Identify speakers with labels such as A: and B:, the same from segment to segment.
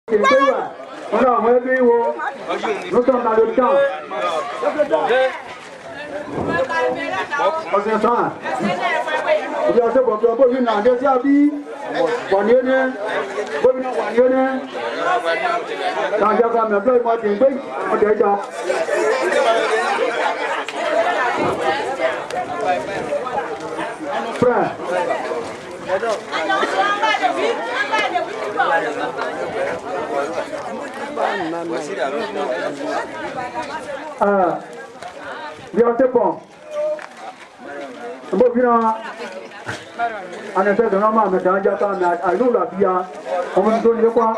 A: Voilà, on va bien, nous sommes dans le camp. On s'entend. Il y a ce qu'on peut pas venir dans des habits. On y est, on en effet, de normal, mais dans un à nous la vie, on me donne quoi?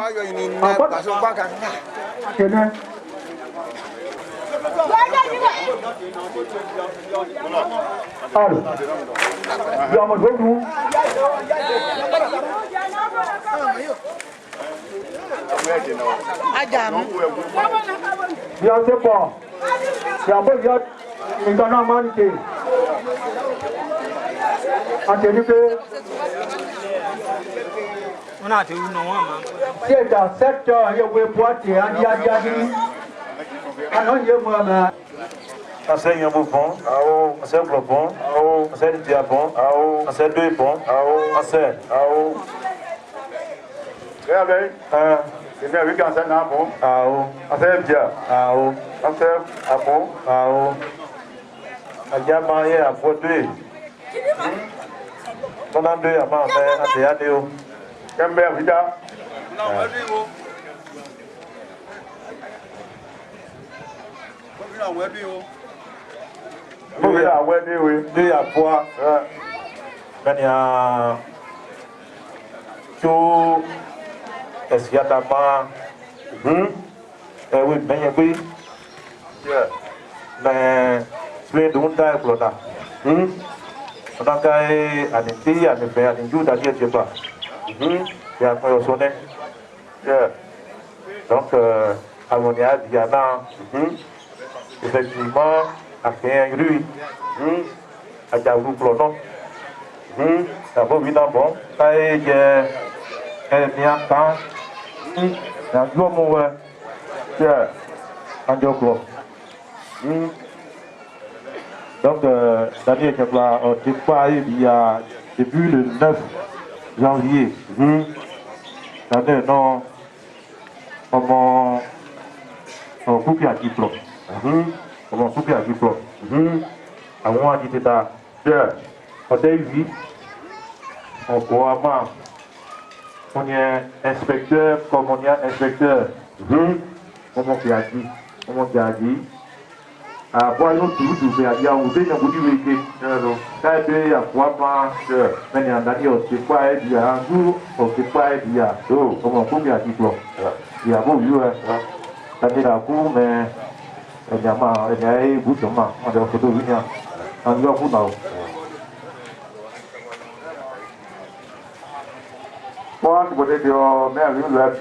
A: Alors, il y a mon nous. Il y a ce point. Il y a un peu de normalité. C'est dans 7 heures, il y a un poitiers, il y a
B: un seigneur bouffon, un seul plopon, un seul diapon, un seul deux ponts, un seul. C'est bien avec un seul napon, un seul dia, un seul apon, un diamant et un produit. On a deux amants, un théâtre. Camber Vida. Deux à poids. Il y a tout. Est-ce qu'il y a ta main? Oui, mais oui. Mais tu es d'un taille pour ça. On a qu'à aller à ne faire un jour d'aller chez toi. Il y a un sonnet. Donc, à mon avis, il y a effectivement, à faire un rue, à Diabou Plonon. Ça va vite en bon. Il y a un temps, il y a un jour où il y a un jour. Donc, Daniel Kepla, il y a depuis le 9 janvier. Non, comment couper à diplôme. Comment couper à diplôme. Avant, on dit ça. On a vu, on est inspecteur, comme on est inspecteur. Comment on a dit. Comment on a dit. Après, nous tous nous avons dit, nous avons dit, il y a quoi pas, mais il y a un année, on ne sait pas, il y a un jour, on ne sait pas, il y a deux, comment on peut dire diplôme. Il y a beau lieu, ça dit la cour, mais il y a un bout de main, on a une photo venir, on a un bout de moi, tu peux dire que mère, une lettre.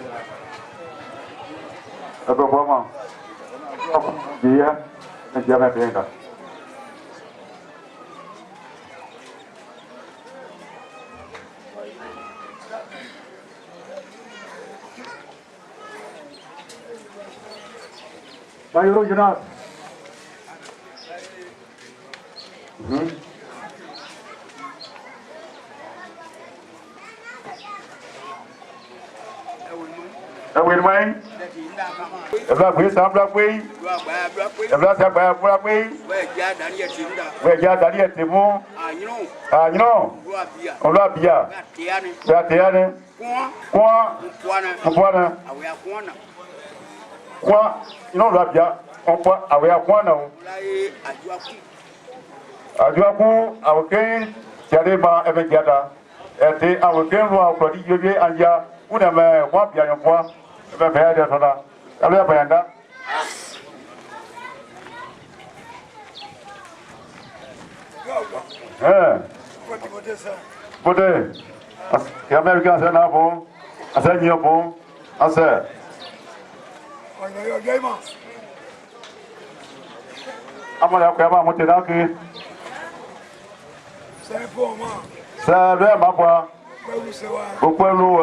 B: Un peu vraiment. Bien. Jangan beda. Bayu Jenas. Awin main. Ebla bui sambla bui. Ebla sabaya bula bui. Weja Daniel Timo. Anyino. Ola bia. Ya teane. Kwa. Kwa. Kwa. Ino la bia. Kwa awea kwa na. Ajuaku awken tiareba ebejada. Ete awken ro akwadi yobe anja. Una me kwa bia nyokwa. Ebe bia de soda. Alea bayanda. Bode. Ya America se na bon. Asa nyo bon. Asa.
C: Oyo gaima.
B: Amala ko ba mo te na ki.
C: C'est pour moi.
B: Ça va ma foi. Au point l'eau.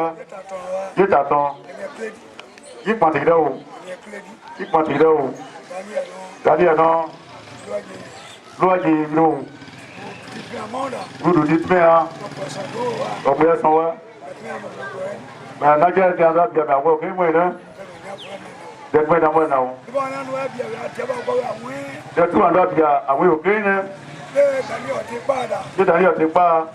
B: Je t'attends. il partit là où il partit là où c'est-à-dire non loyer non vous dites mais hein on peut s'en va mais là j'ai bien là bien mais ok moi là de quoi dans moi non de tout en là bien ah oui ok né c'est d'ailleurs c'est pas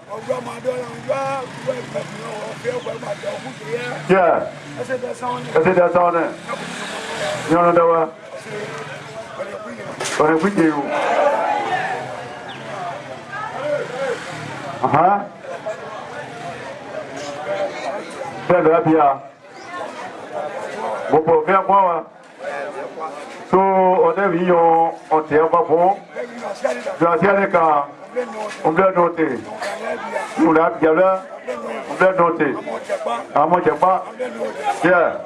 B: yeah c'est ça ça né non non on est plus aha c'est là bien bon pour faire quoi so on est vu on tient pas bon je vais quand on doit noter nous là bien là on doit noter à moi j'ai pas yeah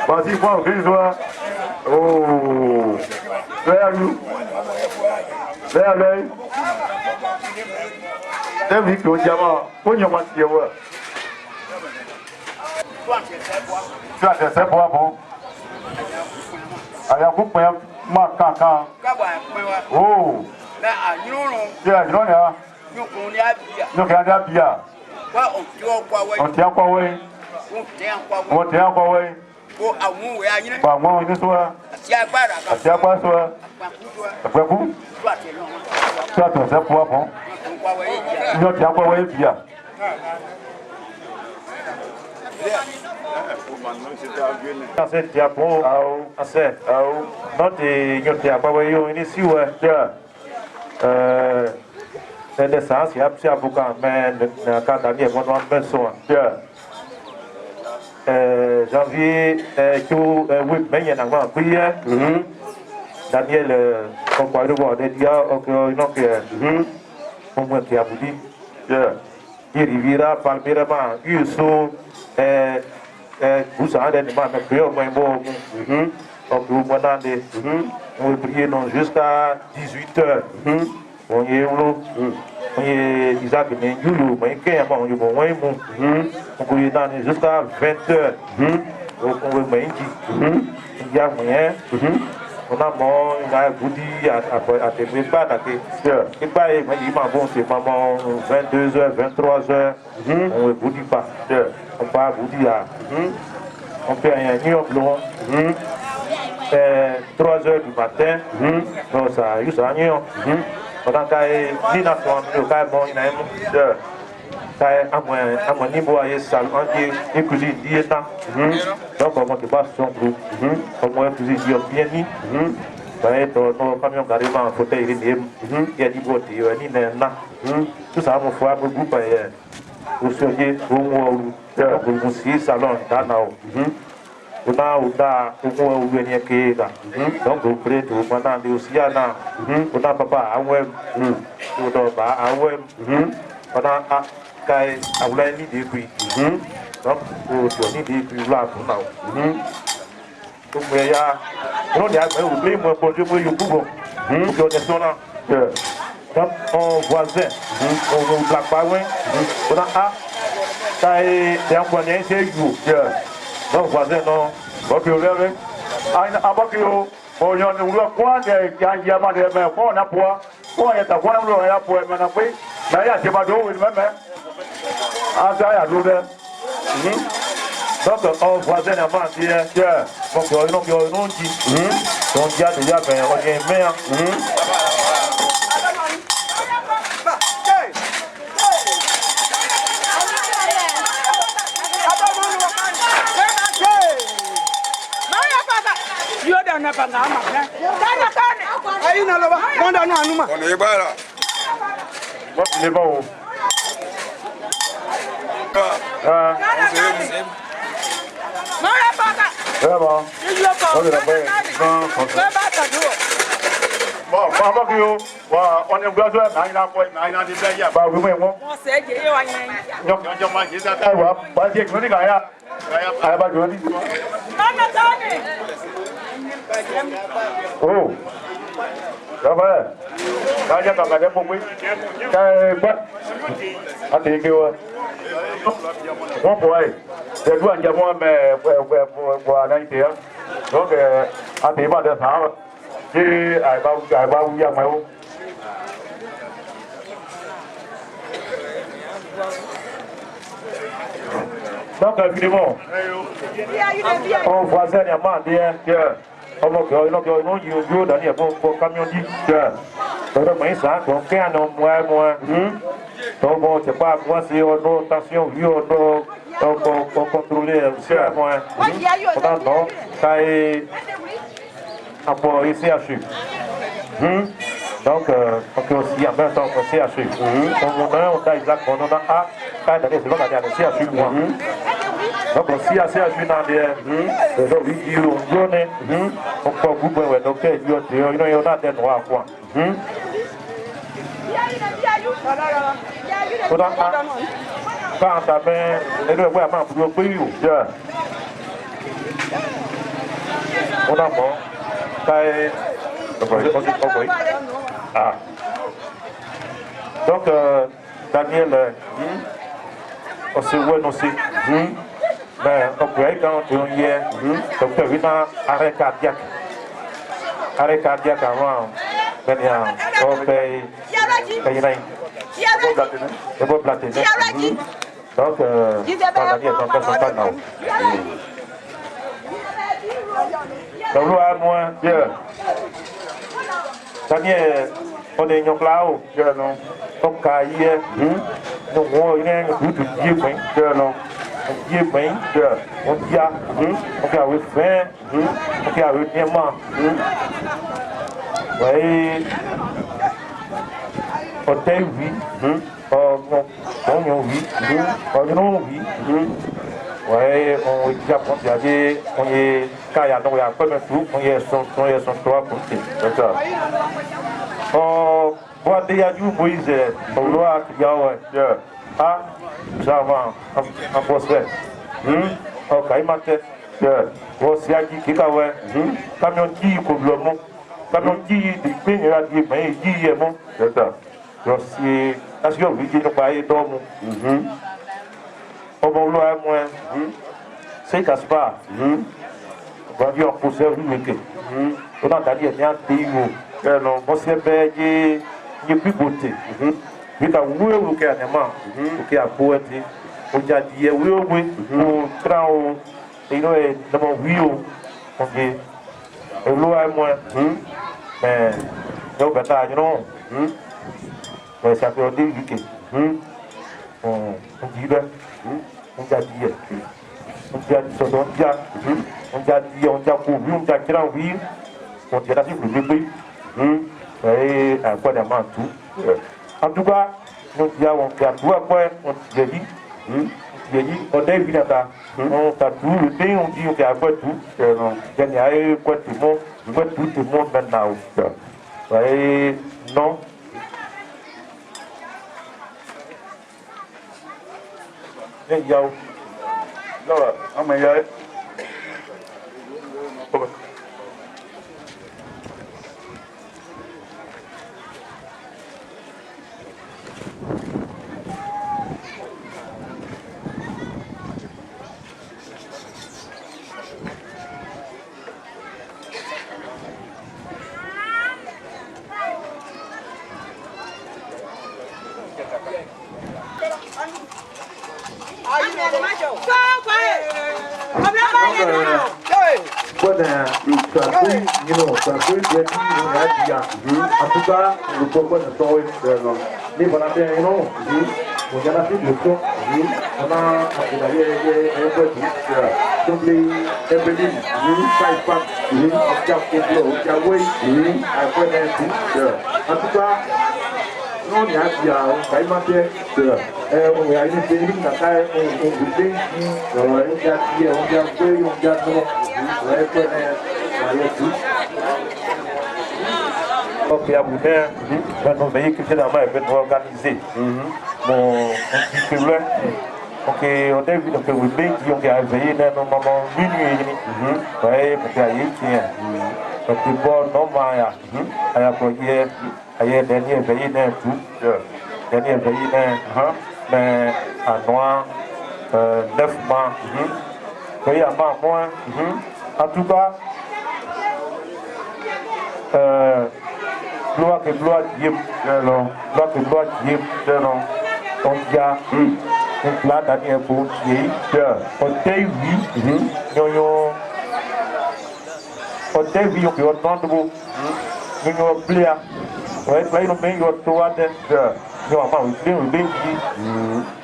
B: vas-y quoi que soit oh vers nous vers lui David ko jama ko nyoma tiewa ça c'est pour bon aya ku pe ma kan oh
D: na anyoro
B: ya no ya
D: nyoko ni abia
B: no ka da bia
D: wa o ti
B: on ti akwa we
D: o
B: ti akwa we
D: o awun we anyi
B: ba mo ni so
D: ti agbára ka
B: ti akwa so pa ku ça c'est pour bon yo ti akwa we bia c'est diapo assez non de yo ti akwa we yo ni si we c'est des ça c'est absolument beaucoup mais quand Daniel on doit faire ça janvier tout oui mais il y en a pas prière Daniel on parle de voir des dia ok non que on me qui a dit il rivera palmera yuso vous avez des mains mais prière moi bon donc vous m'entendez on prier non jusqu'à 18h on y est on est Isaac mais Yulu mais qu'est-ce qu'on y bon on peut y aller jusqu'à 20h on veut mais il y a moyen on a bon il a goûté à te préparer et pas il m'a bon c'est maman 22h 23h on veut goûter pas on pas goûter là on peut rien ni on long 3h du matin donc ça il s'en est pendant que ni na son le cas bon il a un à mon niveau à salle on dit écouter dit temps donc on te passe son groupe au moins plus bien ni bah to camion carrément en fauteuil il y a du boîte il y a ni na tout ça mon frère groupe au soyer au monsieur salon danao on a au venir que là donc au près tout pendant de aussi là on a papa à ouais tout ba à ouais pendant kai awla ni de puis donc o to ni de puis là pour now donc ya on dia me oublie moi pour je me yugo que on est sona donc on voisin on black pas ouais on a kai bien connait c'est you donc voisin non ok levé ai abakio o yo ni ulo kwa de ya ma de me ko na poa ko ya ta kwa na ulo ya poa me na pe na ya je ba do we me asa ya do de donc on voisin na ma ti donc yo no ji donc ya de ya be o je me
E: na banga ama kana kana ayi na loba wanda no anuma
C: on e bara
B: what le ba o
E: no ya banga
B: ba
E: yo ko
B: o le ba
E: ba ta do
B: ba ba ki o wa on e gba so na ina di be ya ba we mo
E: mo se je ye wa yen
B: yo ma je da ta wa ba je ko ni ga ya ba jo ni
E: mama tani
B: oh đó phải ra cho toàn là cái bông quý cái bắt anh thì kêu Mon boy, c'est toi qui as moi, mais pour la naïté. Donc, à tes bas de ça, et à va où il y a moi. Donc, évidemment, on voisin est mandé, on va faire une dernière pour camion dit que le ça, qu'on fait un moins. Donc, bon, c'est pas moi, c'est une tension, vu, on contrôler, c'est à moi. Non, ça est un peu ici à suivre. Donc, on peut aussi en même temps qu'on sait à suivre. On a Isaac, on a A, c'est l'on a dit à suivre moi. Donc, si assez à suivre dans des vidéos, on peut couper, donc, il y a des droits à quoi. Quand ta mère est le voir pour le pays, on a bon. Ah. Donc, Daniel, on se voit aussi. Mais on peut être quand on y est, on peut venir arrêt cardiaque. Arrêt cardiaque avant, on paye. C'est bon platiner. Donc, Daniel, on peut s'en faire. Donc, là, moi, Daniel, on est en là-haut, on caille, nous, on est un bout de Dieu, on dit, on a eu faim, on a eu diamant. Oui, on t'a vu, on oui, oui, on est à Pontiac, on est Kaya, donc il y a pas de tout, on est son toit pour d'accord. On voit déjà du Moïse, on voit qu'il y a ah, ça va, en procès. Ok, il m'a dit, voici à qui est ouais, camion qui est comme le mot, camion qui est des pays, il a dit, mais il est bon, d'accord. Voici, est-ce que vous dites, nous pas y dormir? On va vouloir moins, c'est Caspar, on va dire en procès, on a dit, il y a un pays, on s'est payé, il n'y a plus beauté. We can look at them, okay, a poetry, which are the will with crown, you know, the more wheel, okay, a low I want, no better, you know, there's a few days, on Giba, on Jadia, on Jad, so don't Jad, on Jadia, on Jaku, on Jack, wheel, on Jadasi, a quite a month too. En tout cas, nous avons fait tout après, on a dit, on a vu là, on a tout le temps, on dit qu'on a fait tout, il y a eu quoi tout le monde maintenant. Et non. Il y a non, mais il y a en tout cas, le pourquoi ne sont les volontaires, on a fait le son, on a donc les ébélis, en tout cas, on y a dit à alimentaire, on a une série de taille, on goûtait, on a dit, on a fait, on a non, on a fait, donc, il y a beaucoup de véhicules qui sont organisés. Bon, on dit ok, on a vu que vous avez dit qu'on a veillé dans le moment minuit et demi. Oui, parce qu'il y a eu qui est. Donc, c'est bon, normal. Il y a dernier veillé dans tout. Dernier veillé dans. mais à noir, 9 mois. Oui, à moins. En tout cas, gloire que gloire Dieu, gloire que gloire Dieu, on y a un plat d'année pour Dieu, on t'aille oui, on t'aille oui, on peut entendre vous, nous nous plaît, ouais, là il nous met au toit de, nous avons eu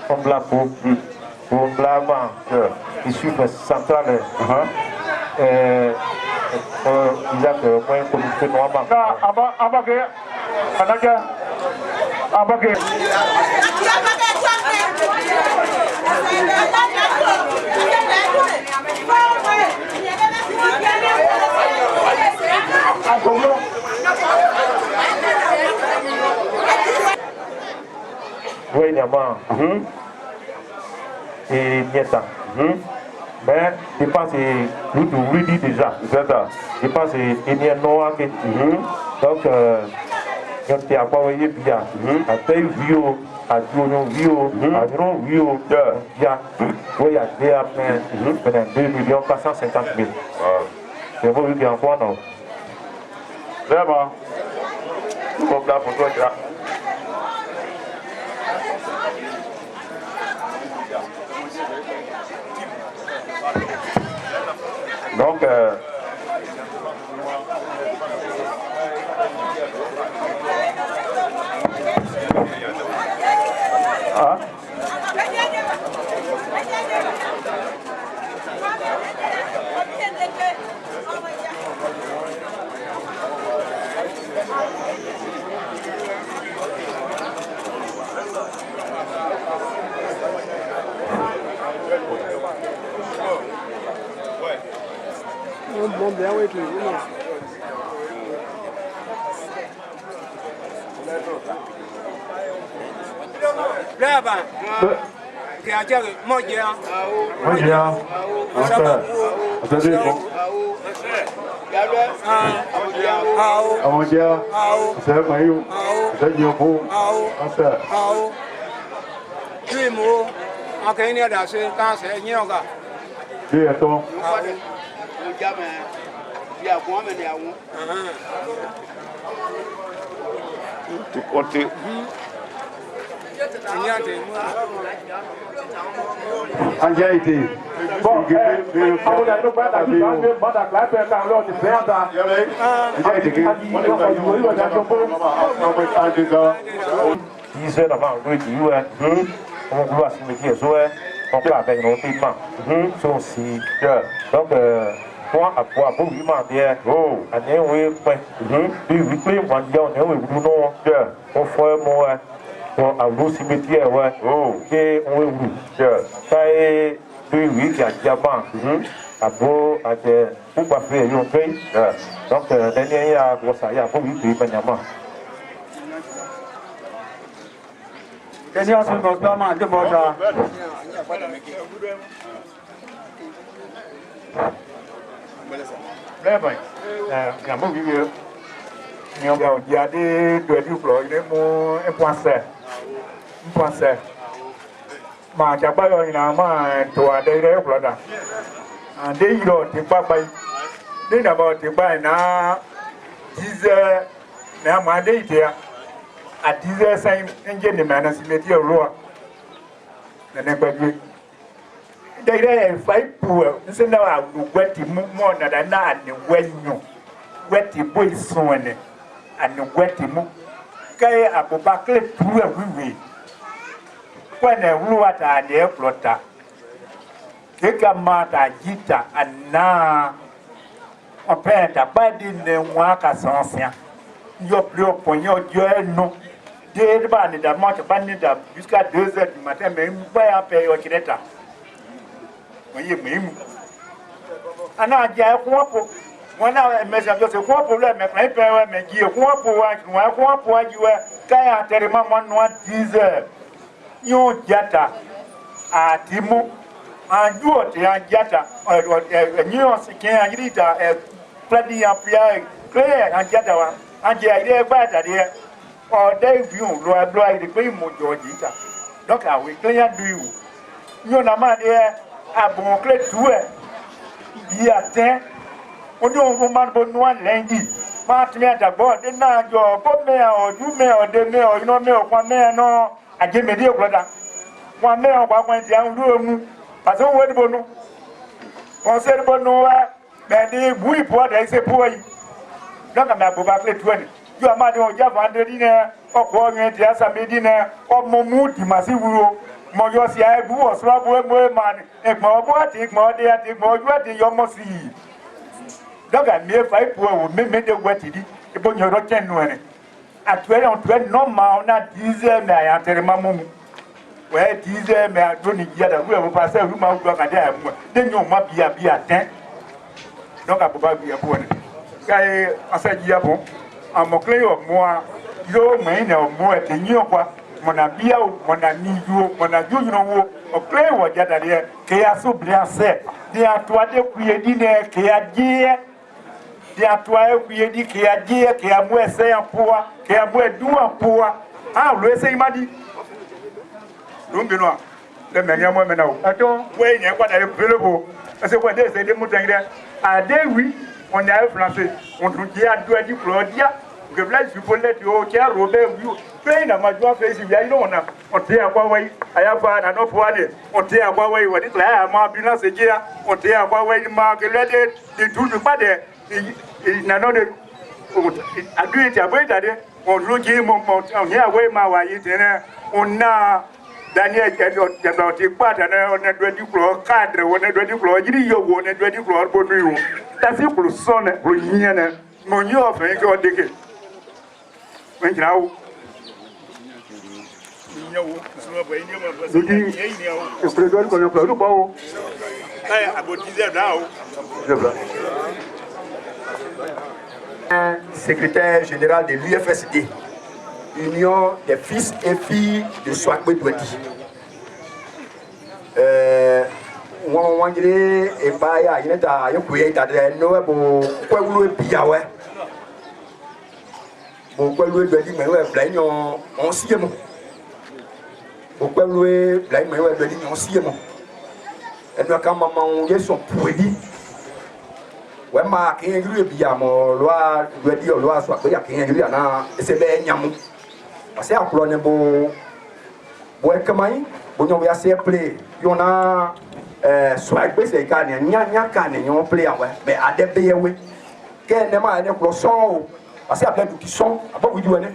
B: on bla pour bla il suit le central, Isaac, moi, comme je fais normalement. Oui, Niama. Et Nieta. Mais je pense que vous dit déjà. Je pense que il y a Noah qui donc il y a pas voyé bien. À taille vieux, à Jono vieux, à Jono vieux, il y a oui à des après 2 450 000. C'est vous qui en quoi non? Vraiment. Comme là pour toi là. Donc,
E: Bon, bien, oui, tout. Là-bas, qui a dit, moi, j'ai un. donc moi à quoi pour lui demander à néo point puis oui puis on dit on est où non on fait moi on a vu cimetière ouais et on est où ça est puis oui qui a diamant à beau à des pour pas faire yon pays donc dernier il a ça il a pour lui puis Benjamin
A: Kenya sun ko tama de boda.
F: Bye. Nhà mông như nhiều điều giờ đi đuổi đi rồi để mua em quan xe mà chẳng bao giờ nào mà chùa đây đấy rồi đó đi rồi thì ba bay đi nào bao thì bay na dize na mà đi thì dize sang engine mà nó xin đi rồi nên bây giờ đây phải bùa xin đâu à quét thì mua là đã na anh quét nhung quét thì bôi xuân này anh quét thì mua cái à bộ bạc cái bùa quý quét này lúa ta nhớ lúa ta cái cama ta gita anh na ở bên ta ba đi nè hoa cả sòng xia yop yop ponyo joeno de ba ni da ma ta ba ni da jusqu'à 2h du matin mais ba ya pe yo kireta muhimu ana ja kuwapo mwana message se kuwapo le me kai pe me gi kuwapo wa kuwapo wa ji wa kaya terima mwanwa 10h yo jata atimu anjuo te anjata nyo sikin anjita pladi ya pia clear anjata wa anje ide ba ta de o de view lo ide pe mo jojita Donc, à oui, client du nous avons dit à bon clé tout il y a temps on dit on va bon noir lundi maintenant d'abord de na jo bon mais du mais de mais non mais quoi mais non à je me dire quoi là moi mais on va quoi dire on nous parce qu'on veut bon nous on sait bon nous mais des bruits pour des c'est pour donc à ma boba clé tout yo ma de on ja vendredi ne ko nyen dia samedi ne o momu di masiwuro mo yo si ai bu o so bo man e mo bo ati mo de ati mo ju ati yo mo si donc à mieux fai pour o me de wati di e bo nyoro ken no ne atuere on tuere normal on a 10 mais à enterrement momu ouais 10 mais à doni dia da we passer ru ma gbo ka da mu de nyo ma bia ten donc à boba bia bo ne kai asaji ya bon à mon clé au moi yo mais non moi te nyo quoi mon abia mon ami yo mon ajo you know o clé wo jada de ke ya so bliance de atwa de kuyedi ne ke ya die de atwa e kuyedi ke ya die ke ya mo ese ya poa ke ya mo edu poa ah lo ese imadi lumbi no le menya mo mena o ato we nya kwa da pelebo ese kwa de se de mutangire ade wi on a français on dit à deux di Claudia que là je peux le dire au tiers Robert Vieux plein na majwa face ya ino on te akwa wai ayafa na no poale on te akwa wai wadi la ma ambulance jia on te akwa wai ma que le de tout pas de na no de adu ti aboita de on loji mo on ya wai ma wa yi tene on na Daniel Jado ti pata na on do di Claude cadre on do di Claude jiri yo on do di Claude bonu yo tasi pour sonne pour yiena mo nyo fe ko deke when jaw nyawo so ba ni mo ba
A: le président ko ko ba o
F: ay abotizer dao
G: secrétaire général de l'UFSD, Union des fils et filles de Swakbe Doueti. On dirait et pas ya il est à yokuye ta de no bo kwelu biawe bo kwelu Doueti mais ouais blain on siemo bo kwelu blain mais ouais Doueti on siemo et nous quand maman on son pouedi ouais ma qui ngru biamo loi Doueti loi Swakbe ya qui ngru na c'est be nyamu parce que aplo ne bo kamai bo nyo ya se play yona Swakbe c'est quand nya kan nyon play ouais mais adebe we que ne ma ne klo son parce que après tout qui sont abo wi duane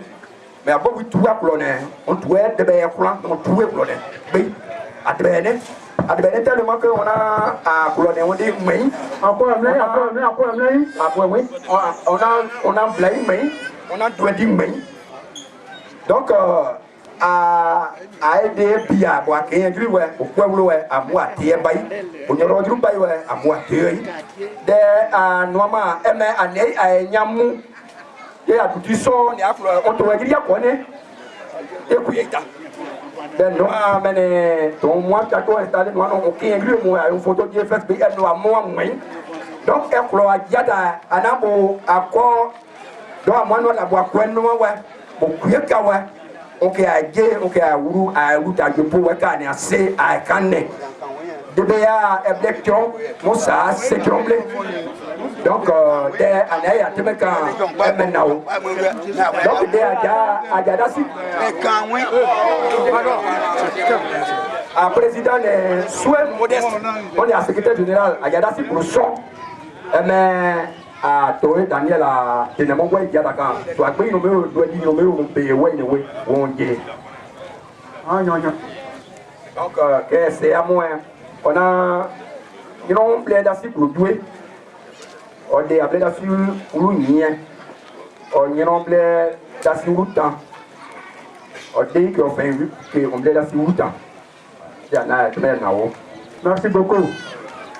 G: mais abo wi tuwa klo ne on tuwe de be klo on tuwe klo ne be adebe tellement que on a a klo ne on dit mais
A: encore
G: oui on a blay mais on a doit dire mais donc a aider bia bo akengri we okwewlo we amua tie bai onyoro juru bai we amua tie de anoma eme anei anyamu ye abudiso ni afro onto egiri akone ekuyeta de no amene to moi tato installer no no okengri mo a photo die FSB no amua mwen donc eklo ajada anabo akọ do amwa no la bo akwenno we okuyeka we okay aje okay awuru aruta jopo weka ni ase aikane debea eblection mosa se tromble donc de anaya temeka emenao donc de aja dasi a président de souhait modeste on est secrétaire général aja dasi pour son a Toré Daniel a tenemo ouais diadaka to agbe no me do di no me o pe we ni we won je ah non donc que c'est à moi on a you know plein d'assi pour douer on est appelé d'assi pour nien on y non plein d'assi rutan on dit que on fait que on plein d'assi rutan ya na mais na wo
A: merci beaucoup.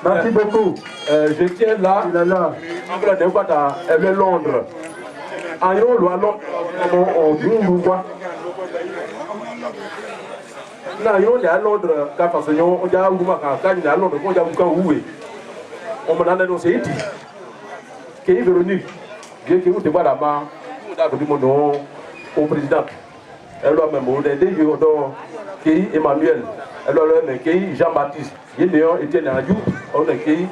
A: Merci beaucoup. Je tiens là, il est là. Elle est Londres. En Londres, on dit nous quoi. Là, on est à Londres, quand on est à Londres, on est à on m'a annoncé ici. Qui est venu. Bien que vous te voyez là-bas, on a dit mon nom au président. Elle doit même aider, Kei Emmanuel, alors le Kei Jean-Baptiste, il y a Étienne Adjou, on a Kei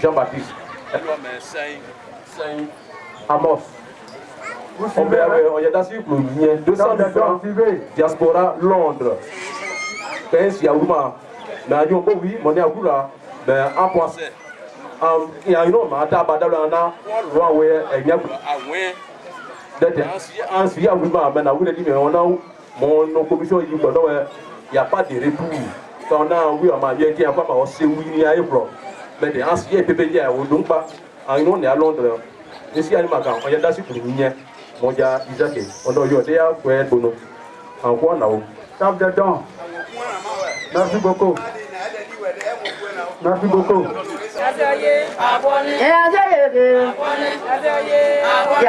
A: Jean-Baptiste, alors Saint Amos. On y a d'assez pour 200 différents diaspora Londres. Quand il y a Ouma, mais il y a oui, mon Agoula, mais en pensée. Il y a une homme à Tabadalana, Huawei, et il y a ensuite, il y a Ouma, mais on a mon commission, il n'y a pas de retour. Quand on a oui, on a bien qui a pas aussi oui, à Ebro. Mais les anciens PPD, on ne pas. On est à Londres. Ici, à Magan, on y a d'assez pour Mignon. Mon gars, Isaac, on a eu des affaires pour nous. En quoi, non?
G: Tape dedans. Merci beaucoup. Merci beaucoup. Merci beaucoup.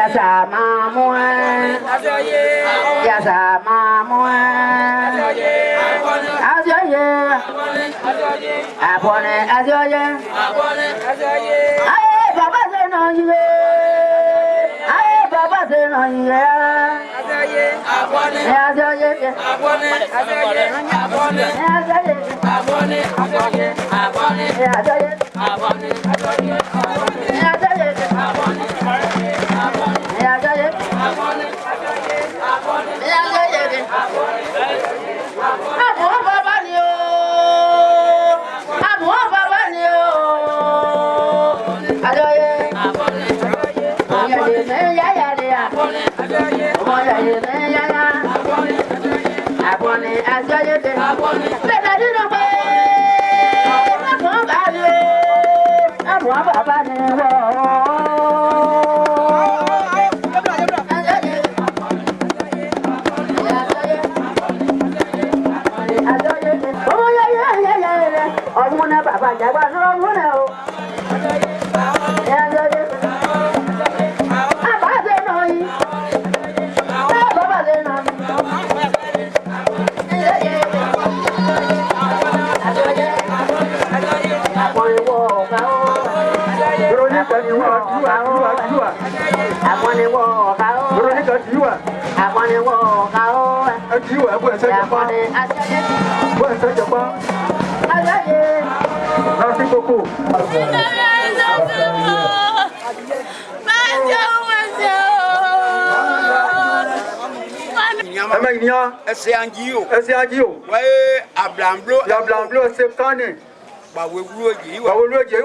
D: C'est un guillot.
G: C'est un guillot.
D: Oui, à Blanc-Blanc.
G: Il y a Blanc-Blanc, c'est canné.
D: Bah, oui, oui, oui.
G: Bah, oui, oui, oui.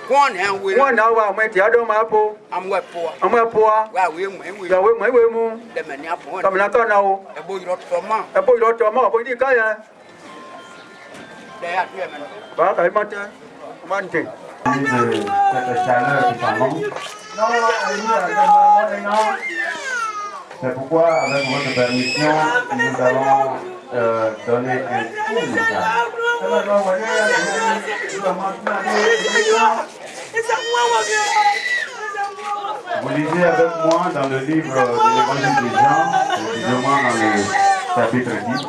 D: One hand with
G: One hour, my theatre, my po.
D: I'm wet for.
G: I'm a poor.
D: Well, we will
G: The way my way moon.
D: the many up on
G: Come not now.
D: a boy not for ma.
G: A boy not to more, but the guy.
D: They are women.
G: But I want one thing.
B: Cette chaleur qui s'annonce. C'est pourquoi, avec votre permission, nous allons donner un court message. Vous lisez avec moi dans le livre de l'Évangile de Jean, précisément dans le chapitre 10,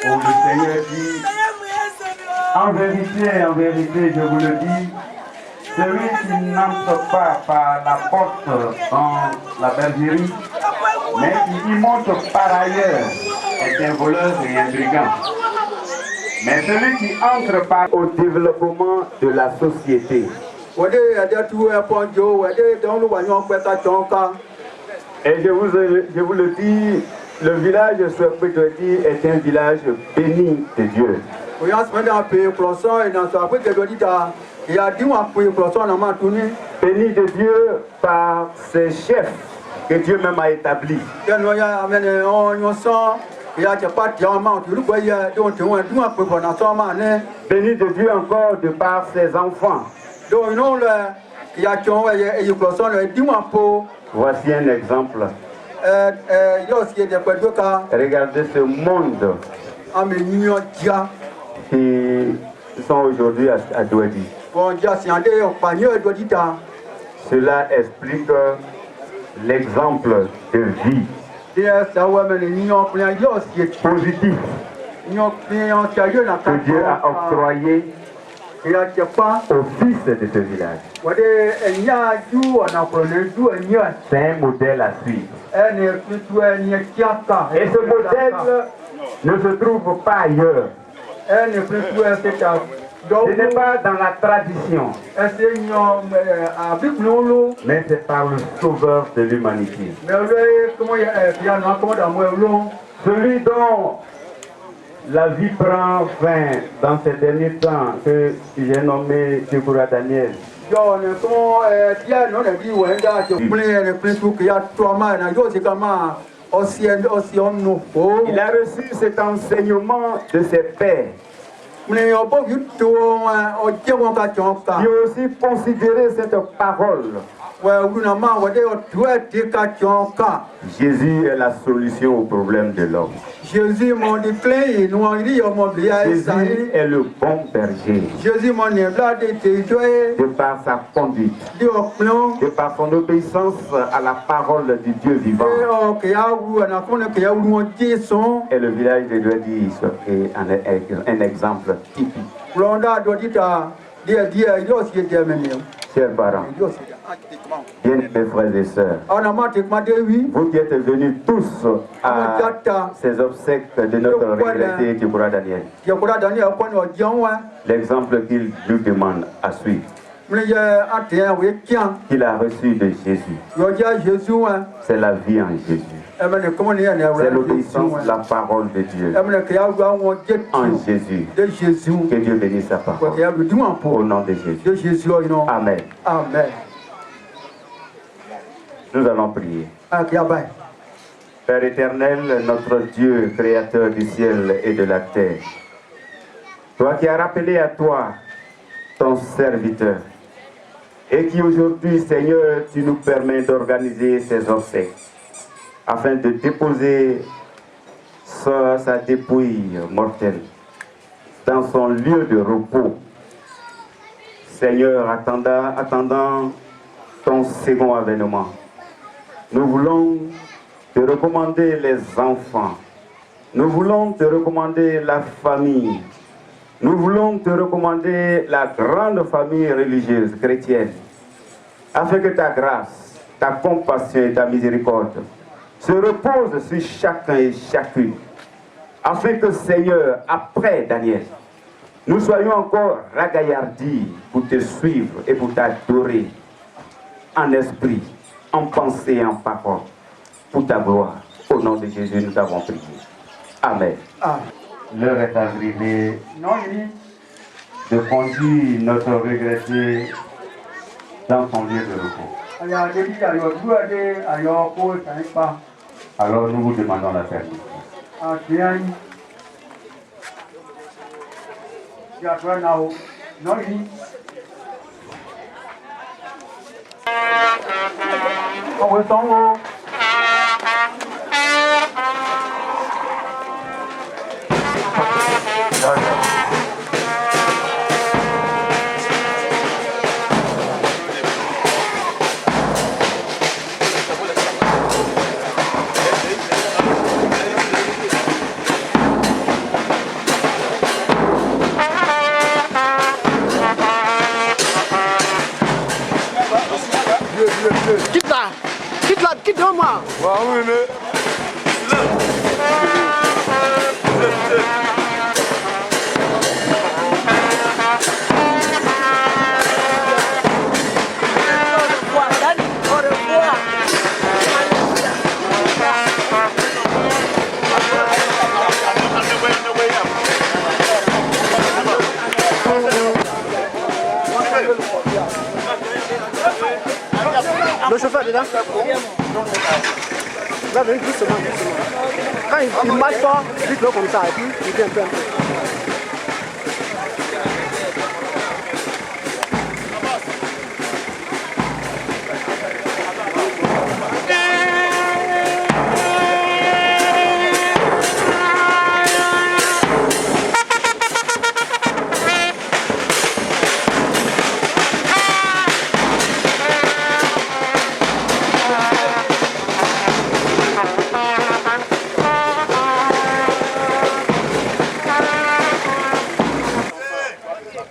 B: où le Seigneur dit, en vérité, je vous le dis, celui qui n'entre pas par la porte dans la bergerie, mais qui y monte par ailleurs, est un voleur et un brigand. Mais celui qui entre par au développement de la société. Et je vous le dis, le village sur Pétroti est un village béni de Dieu. Béni de Dieu par ses chefs que Dieu même a établis. Béni de Dieu encore de par ses enfants. Voici un exemple. Regardez ce monde qui sont aujourd'hui à Douadi. Cela explique l'exemple de vie positif que Dieu a octroyé au fils de ce village. C'est un modèle à suivre. Et ce modèle ne se trouve pas ailleurs. Ce n'est pas dans la tradition, mais c'est par le sauveur de l'humanité. Celui dont la vie prend fin dans ces derniers temps, que j'ai nommé Tchekura Daniel. Il a reçu cet enseignement de ses pères. Qui ont aussi considéré cette parole. Jésus est la solution au problème de l'homme. Jésus est le bon berger. De par sa conduite, de par son obéissance à la parole du Dieu vivant. Et le village de Douadi est un exemple typique. Chers parents, bien-aimés frères et sœurs, vous qui êtes venus tous à ces obsèques de notre regretté Tchekura Daniel, l'exemple qu'il nous demande à suivre, qu'il a reçu de Jésus, c'est la vie en Jésus. C'est l'obéissance de la parole de Dieu en Jésus. Que Dieu bénisse sa parole. Au nom de Jésus. Amen.
G: Amen.
B: Nous allons prier. Père éternel, notre Dieu, créateur du ciel et de la terre, toi qui as rappelé à toi ton serviteur, et qui aujourd'hui, Seigneur, tu nous permets d'organiser ces obsèques, afin de déposer sa dépouille mortelle dans son lieu de repos. Seigneur, attendant ton second avènement, nous voulons te recommander les enfants, nous voulons te recommander la famille, nous voulons te recommander la grande famille religieuse chrétienne, afin que ta grâce, ta compassion et ta miséricorde se repose sur chacun et chacune, afin que, Seigneur, après Daniel, nous soyons encore ragaillardis pour te suivre et pour t'adorer en esprit, en pensée et en parole, pour ta gloire. Au nom de Jésus, nous avons prié. Amen. L'heure est arrivée de conduire notre regretté dans son lieu de repos. Alors nous vous demandons la permission.
H: Quitte-moi. Le chauffeur est dedans. Va venir doucement. Quand il marche pas, dites-le comme ça, et puis il vient un peu.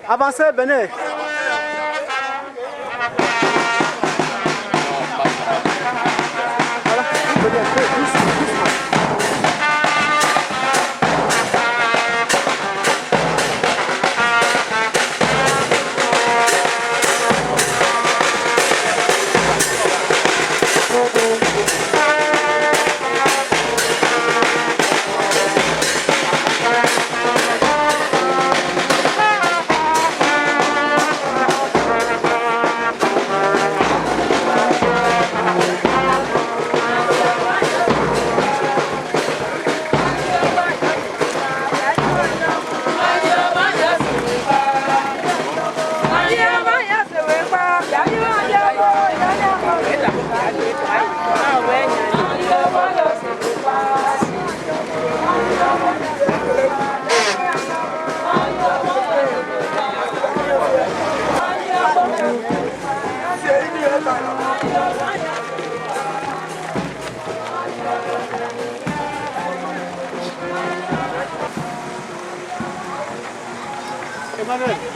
H: Avancez, venez. Voilà, venez un peu, doucement. Emmanuel.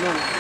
H: No.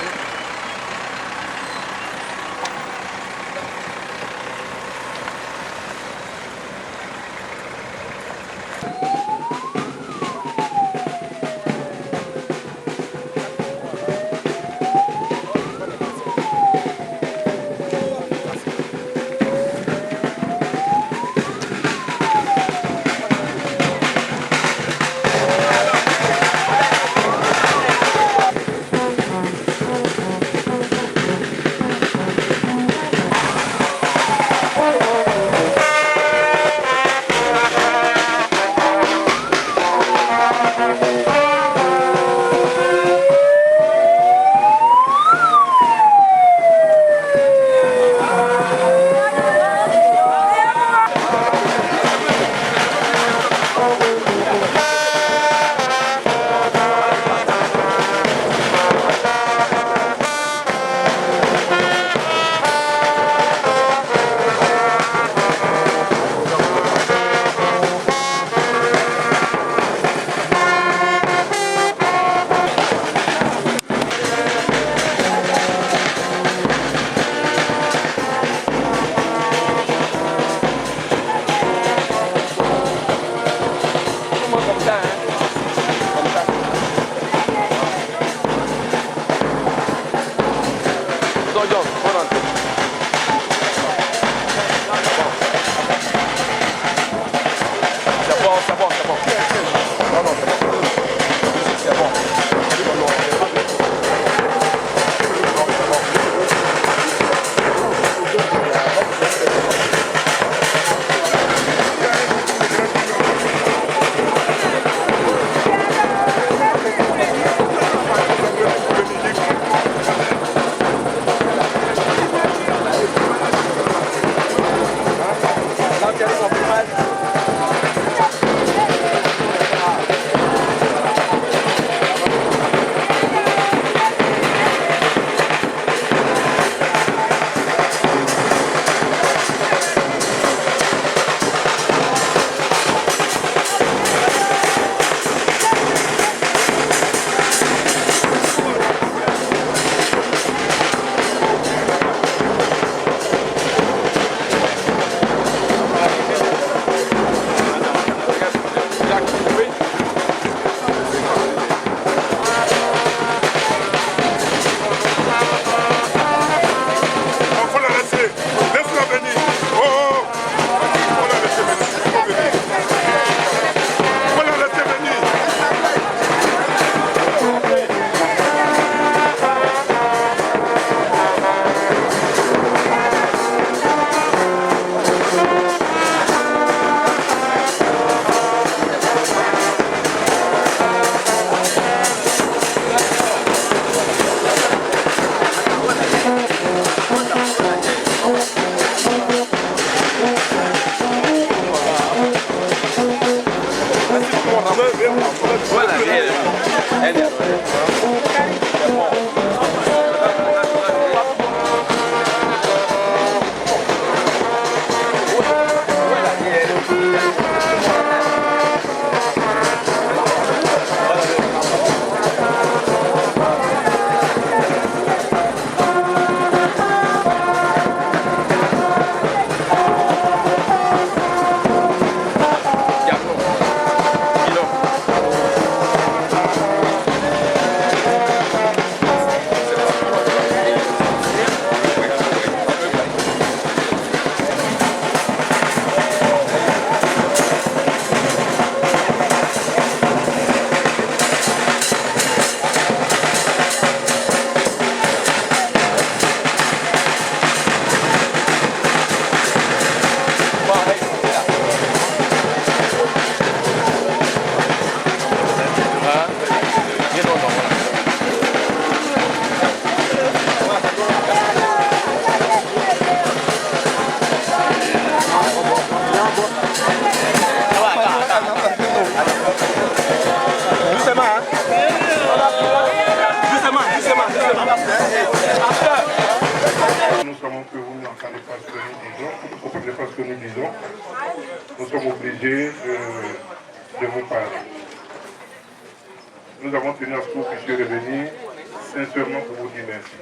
I: Nous savons que vous n'entendez pas ce que nous disons, vous ne comprenez pas ce que nous disons. Nous sommes obligés de vous parler. Nous avons tenu à ce que vous puissiez revenir sincèrement pour vous dire merci.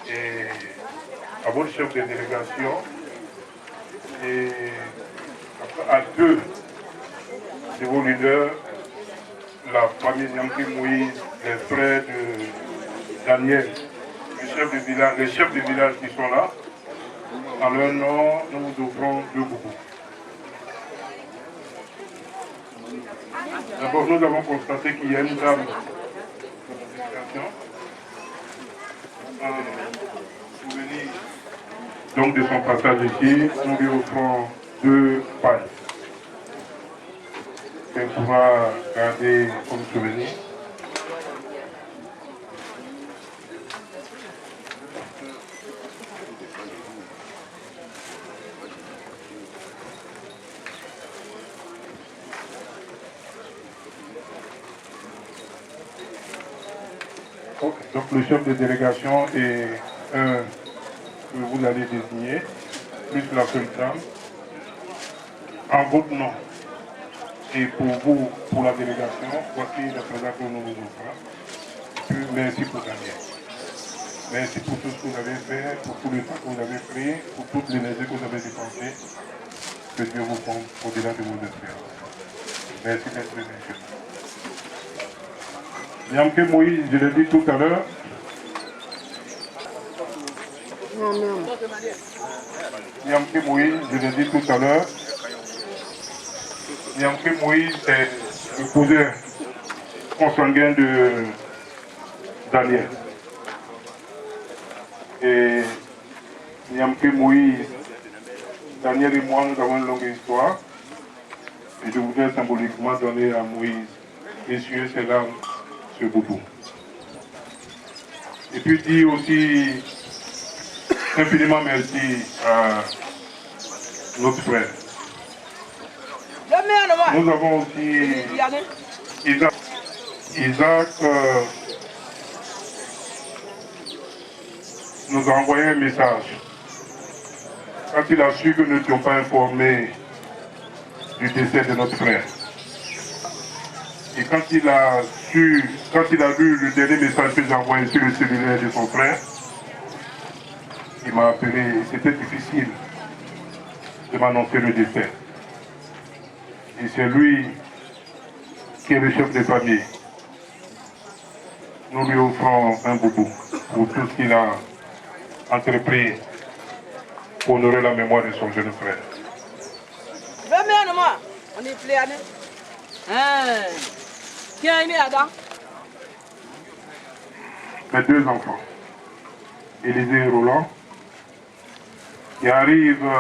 I: Et à votre chef de délégation et à deux de vos leaders, la famille Niamké Moïse, les frères de Daniel, les chefs de village qui sont là, en leur nom, nous vous offrons deux boubous. D'abord, nous avons constaté qu'il y a une dame de délégation, souvenir donc de son passage ici, nous lui offrons deux pailles. Elle pourra garder comme souvenir. Donc le chef de délégation est un que vous allez désigner, plus la seule dame, en votre nom. Et pour vous, pour la délégation, voici le présent que nous vous offrons. Puis merci pour Daniel. Merci pour tout ce que vous avez fait, pour tout le temps que vous avez pris, pour toute l'énergie que vous avez dépensée. Que Dieu vous compte au-delà de vos espérances. Merci d'être venu. Niamké Moïse, je l'ai dit tout à l'heure. Niamké Moïse, je l'ai dit tout à l'heure. Niamké Moïse est le cousin consanguin de Daniel. Et Niamké Moïse, Daniel et moi, nous avons une longue histoire. Et je voudrais symboliquement donner à Moïse, messieurs, c'est là, ce boubou. Et puis dire aussi infiniment merci à notre frère. Nous avons aussi Isaac nous a envoyé un message. Quand il a su que nous n'étions pas informés du décès de notre frère. Et quand il a vu le dernier message que j'ai envoyé sur le cellulaire de son frère, il m'a appelé. C'était difficile de m'annoncer le décès. Et c'est lui qui est le chef de famille. Nous lui offrons un boubou pour tout ce qu'il a entrepris pour honorer la mémoire de son jeune frère.
J: On est plein. Qui a aimé Adam?
I: Mes deux enfants, Élisée et Roland, qui arrivent,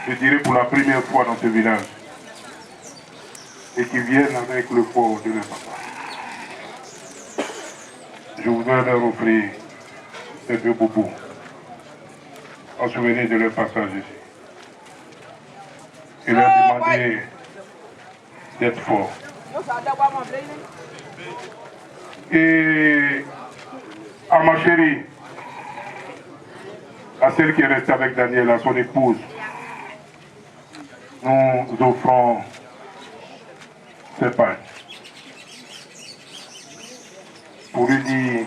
I: je dirais, pour la première fois dans ce village et qui viennent avec le fort de leur papa. Je voudrais leur offrir ces deux boubous en souvenir de leur passage ici. Et leur demander d'être fort. Et à ma chérie, à celle qui est restée avec Daniel, à son épouse, nous offrons ce pain pour lui dire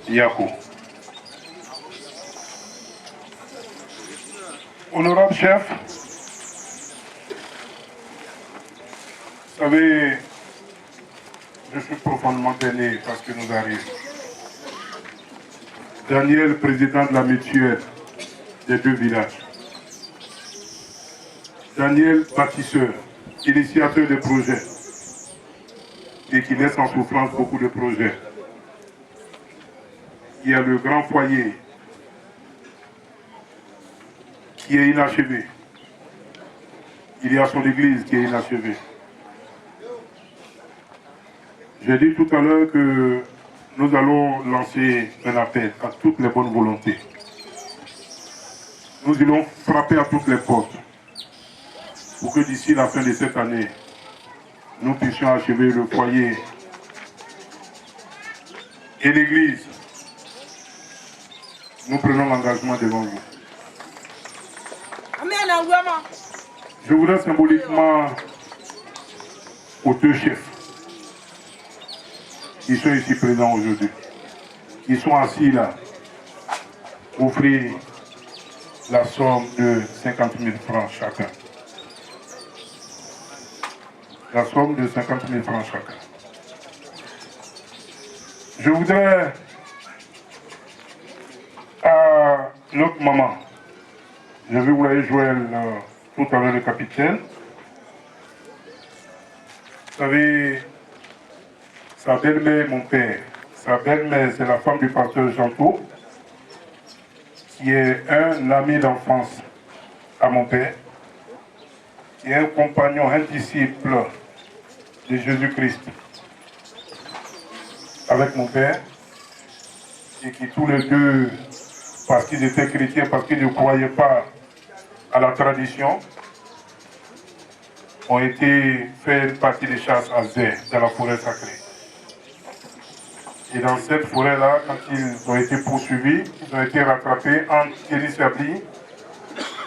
I: Yako. Honorable chef, vous savez, je suis profondément gêné parce que nous arrive. Daniel, président de la mutuelle des 2 villages. Daniel, bâtisseur, initiateur des projets et qui laisse en souffrance beaucoup de projets. Il y a le grand foyer qui est inachevé. Il y a son église qui est inachevée. J'ai dit tout à l'heure que nous allons lancer un appel à toutes les bonnes volontés. Nous allons frapper à toutes les portes pour que d'ici la fin de cette année, nous puissions achever le foyer et l'église. Nous prenons l'engagement devant vous. Je voudrais symboliquement aux 2 chefs qui sont ici présents aujourd'hui, qui sont assis là, offrir la somme de 50 000 francs chacun. La somme de 50 000 francs chacun. Je voudrais à notre maman, j'ai vu vous avez Joël tout à l'heure le capitaine. Vous savez, sa belle-mère, mon père, sa belle-mère, c'est la femme du pasteur Jean-Claude, qui est un ami d'enfance à mon père, qui est un compagnon, un disciple de Jésus-Christ avec mon père, et qui tous les deux, parce qu'ils étaient chrétiens, parce qu'ils ne croyaient pas à la tradition, ont été fait une partie de chasse à Zé, dans la forêt sacrée. Et dans cette forêt-là, quand ils ont été poursuivis, ils ont été rattrapés entre Kélisabli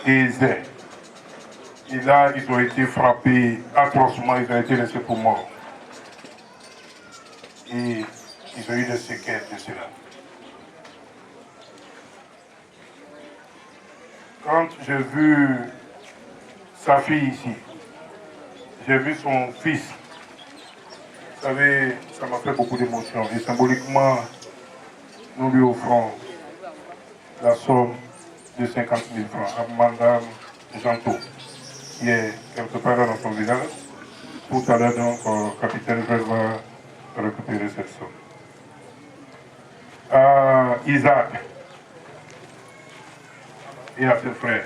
I: et Zé. Et là, ils ont été frappés atrocement, ils ont été laissés pour morts. Et ils ont eu des séquelles de cela. Quand j'ai vu sa fille ici, j'ai vu son fils, vous savez, ça m'a fait beaucoup d'émotions. Et symboliquement, nous lui offrons la somme de 50 000 francs à Madame Janto, qui est quelque part dans son village. Tout à l'heure, donc, le capitaine va récupérer cette somme. À Isaac et à ses frères,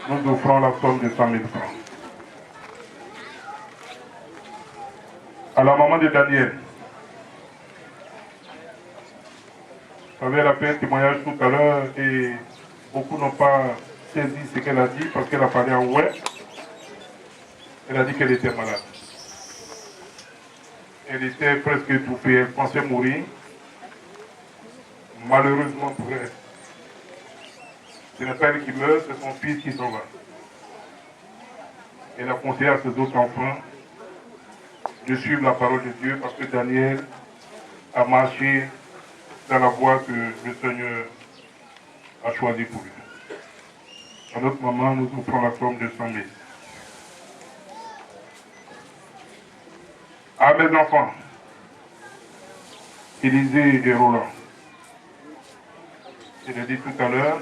I: nous offrons la somme de 100 000 francs. À la maman de Daniel, vous savez, elle a fait un témoignage tout à l'heure et beaucoup n'ont pas saisi ce qu'elle a dit parce qu'elle a parlé en ouais. Elle a dit qu'elle était malade. Elle était presque étouffée, elle pensait mourir. Malheureusement pour elle, ce n'est pas elle qui meurt, c'est son fils qui s'en va. Elle a conseillé à ses autres enfants de suivre la parole de Dieu parce que Daniel a marché dans la voie que le Seigneur a choisie pour lui. À notre maman, nous offrons la somme de 100 000. À mes enfants, Élisée et Roland, je l'ai dit tout à l'heure,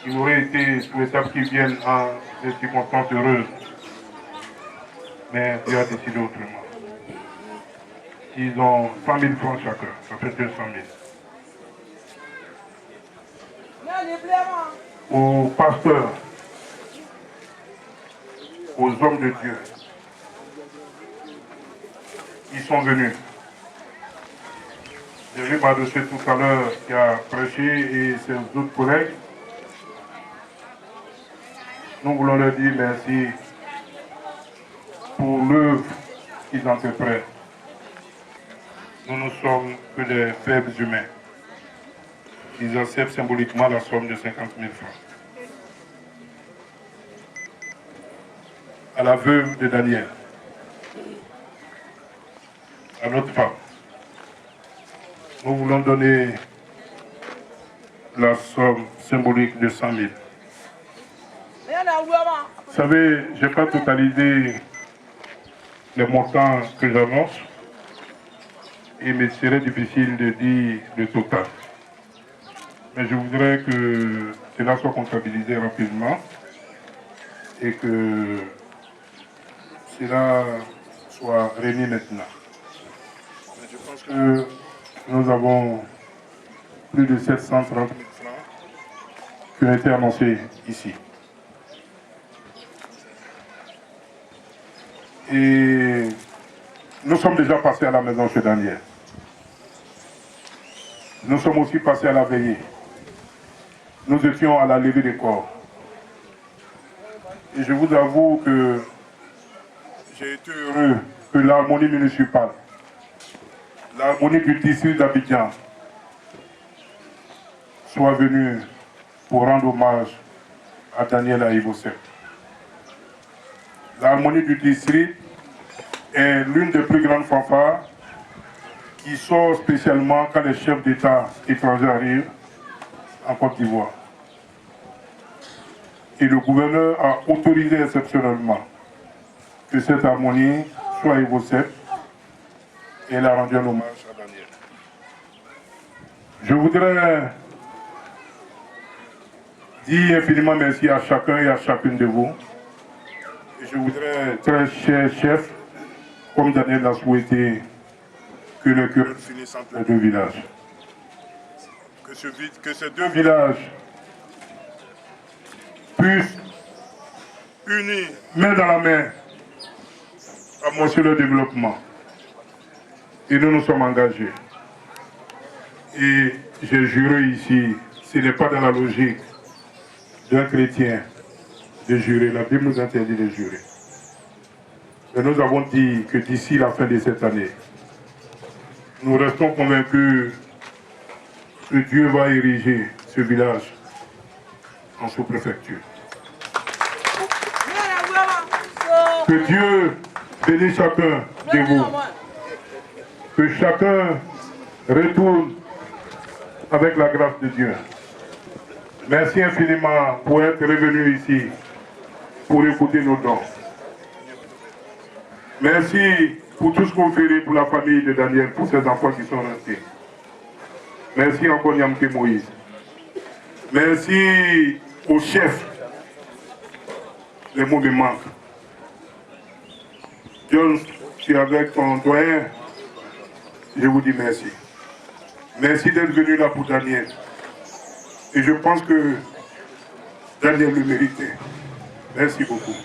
I: il aurait été souhaitable qu'ils viennent en des circonstances heureuses. Mais Dieu a décidé autrement. Ils ont 100 000 francs chacun, ça fait 200 000. Aux pasteurs, aux hommes de Dieu, ils sont venus. J'ai vu Madoché tout à l'heure qui a prêché et ses autres collègues. Nous voulons leur dire merci pour l'œuvre qu'ils interprètent. Nous ne sommes que des faibles humains. Ils acceptent symboliquement la somme de 50 000 francs. À la veuve de Daniel, à notre femme, nous voulons donner la somme symbolique de 100 000. Vous savez, je n'ai pas totalisé les montants que j'annonce. Il me serait difficile de dire le total. Mais je voudrais que cela soit comptabilisé rapidement et que cela soit remis maintenant. Mais je pense que nous avons plus de 730 000 francs qui ont été annoncés ici. Et nous sommes déjà passés à la maison chez Daniel. Nous sommes aussi passés à la veillée. Nous étions à la levée des corps. Et je vous avoue que j'ai été heureux que l'harmonie municipale, l'harmonie du district d'Abidjan soit venue pour rendre hommage à Daniel Ayivosep. L'harmonie du district est l'une des plus grandes fanfares qui sort spécialement quand les chefs d'État étrangers arrivent en Côte d'Ivoire. Et le gouverneur a autorisé exceptionnellement que cette harmonie soit Ayivosep et elle a rendu un hommage à Daniel. Je voudrais dire infiniment merci à chacun et à chacune de vous. Et je voudrais, très cher chef, comme Daniel l'a souhaité, que le querelle finisse entre les deux villages. Que ces deux villages puissent, unis, main dans la main, amorcer le développement. Et nous nous sommes engagés. Et j'ai juré ici, ce n'est pas dans la logique d'un chrétien de jurer. La Bible nous interdit de jurer. Mais nous avons dit que d'ici la fin de cette année, nous restons convaincus que Dieu va ériger ce village en sous-préfecture. Que Dieu bénisse chacun de vous. Que chacun retourne avec la grâce de Dieu. Merci infiniment pour être revenu ici, pour écouter nos dons. Merci pour tout ce qu'on fait pour la famille de Daniel, pour ses enfants qui sont restés. Merci encore Nyamke Moïse. Merci au chef. Les mots me manquent. John, je suis avec ton doyen. Je vous dis merci. Merci d'être venu là pour Daniel. Et je pense que Daniel le méritait. Merci beaucoup.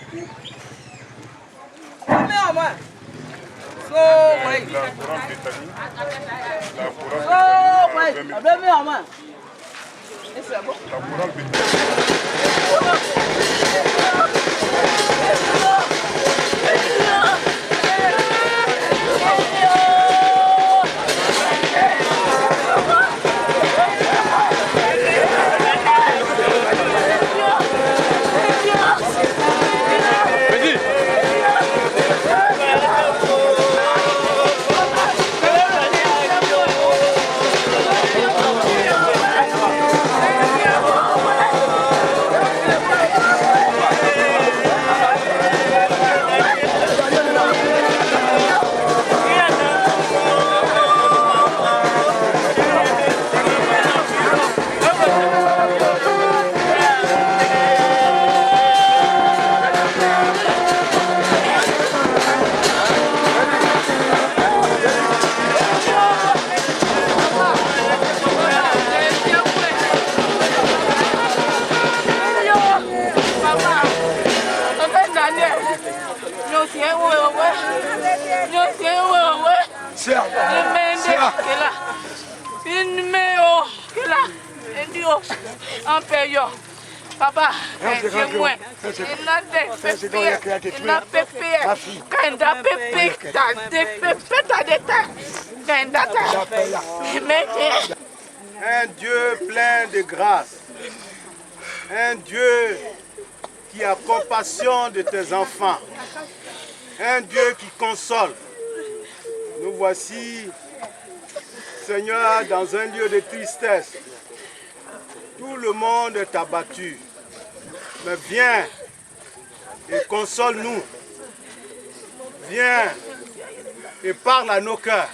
J: Papa, dis-moi, il a des pépés, il a pépé, quand il a pépé, t'as des
K: un Dieu plein de grâce, un Dieu qui a compassion de tes enfants, un Dieu qui console. Nous voici, Seigneur, dans un lieu de tristesse. Tout le monde est abattu. Mais viens et console-nous. Viens et parle à nos cœurs.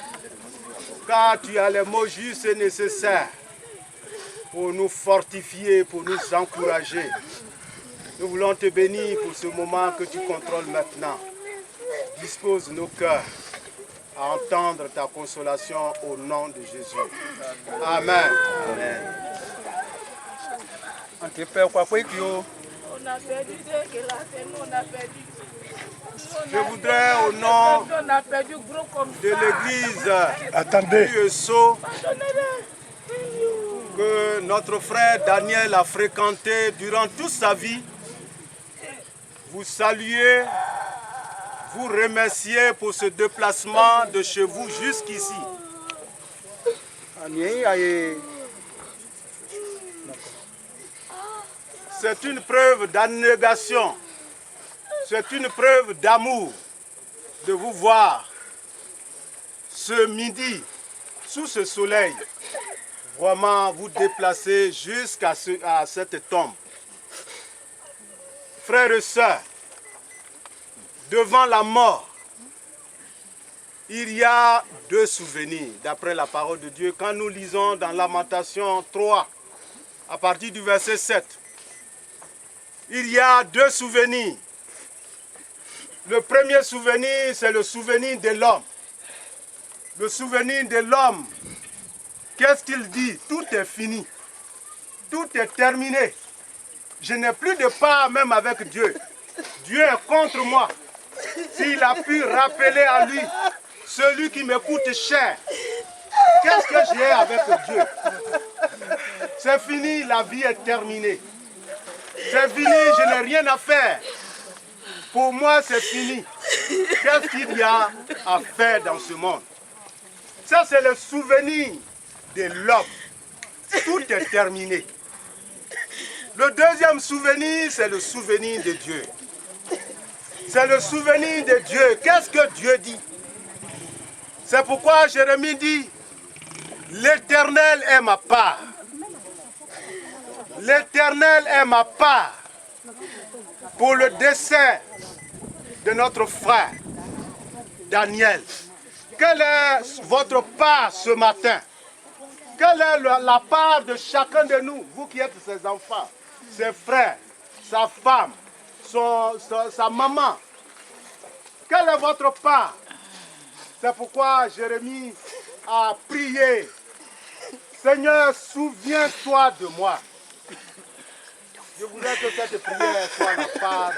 K: Car tu as les mots justes et nécessaires pour nous fortifier, pour nous encourager. Nous voulons te bénir pour ce moment que tu contrôles maintenant. Dispose nos cœurs à entendre ta consolation au nom de Jésus. Amen. Amen.
J: On a perdu ce qu'il a fait, nous on a perdu.
K: Je voudrais au nom de l'église USO que notre frère Daniel a fréquenté durant toute sa vie, vous saluer, vous remercier pour ce déplacement de chez vous jusqu'ici. C'est une preuve d'abnégation, c'est une preuve d'amour de vous voir ce midi sous ce soleil, vraiment vous déplacer jusqu'à cette tombe. Frères et sœurs, devant la mort, il y a deux souvenirs, d'après la parole de Dieu. Quand nous lisons dans Lamentation 3, à partir du verset 7, il y a deux souvenirs. Le premier souvenir, c'est le souvenir de l'homme. Le souvenir de l'homme, qu'est-ce qu'il dit? Tout est fini. Tout est terminé. Je n'ai plus de part même avec Dieu. Dieu est contre moi. S'il a pu rappeler à lui, celui qui me coûte cher, qu'est-ce que j'ai avec Dieu? C'est fini, la vie est terminée. C'est fini, je n'ai rien à faire. Pour moi, c'est fini. Qu'est-ce qu'il y a à faire dans ce monde? Ça, c'est le souvenir de l'homme. Tout est terminé. Le deuxième souvenir, c'est le souvenir de Dieu. C'est le souvenir de Dieu. Qu'est-ce que Dieu dit? C'est pourquoi Jérémie dit, l'Éternel est ma part. L'Éternel est ma part pour le décès de notre frère Daniel. Quelle est votre part ce matin? Quelle est la part de chacun de nous, vous qui êtes ses enfants, ses frères, sa femme, sa maman? Quelle est votre part? C'est pourquoi Jérémie a prié, Seigneur, souviens-toi de moi. Je voudrais que cette prière soit la part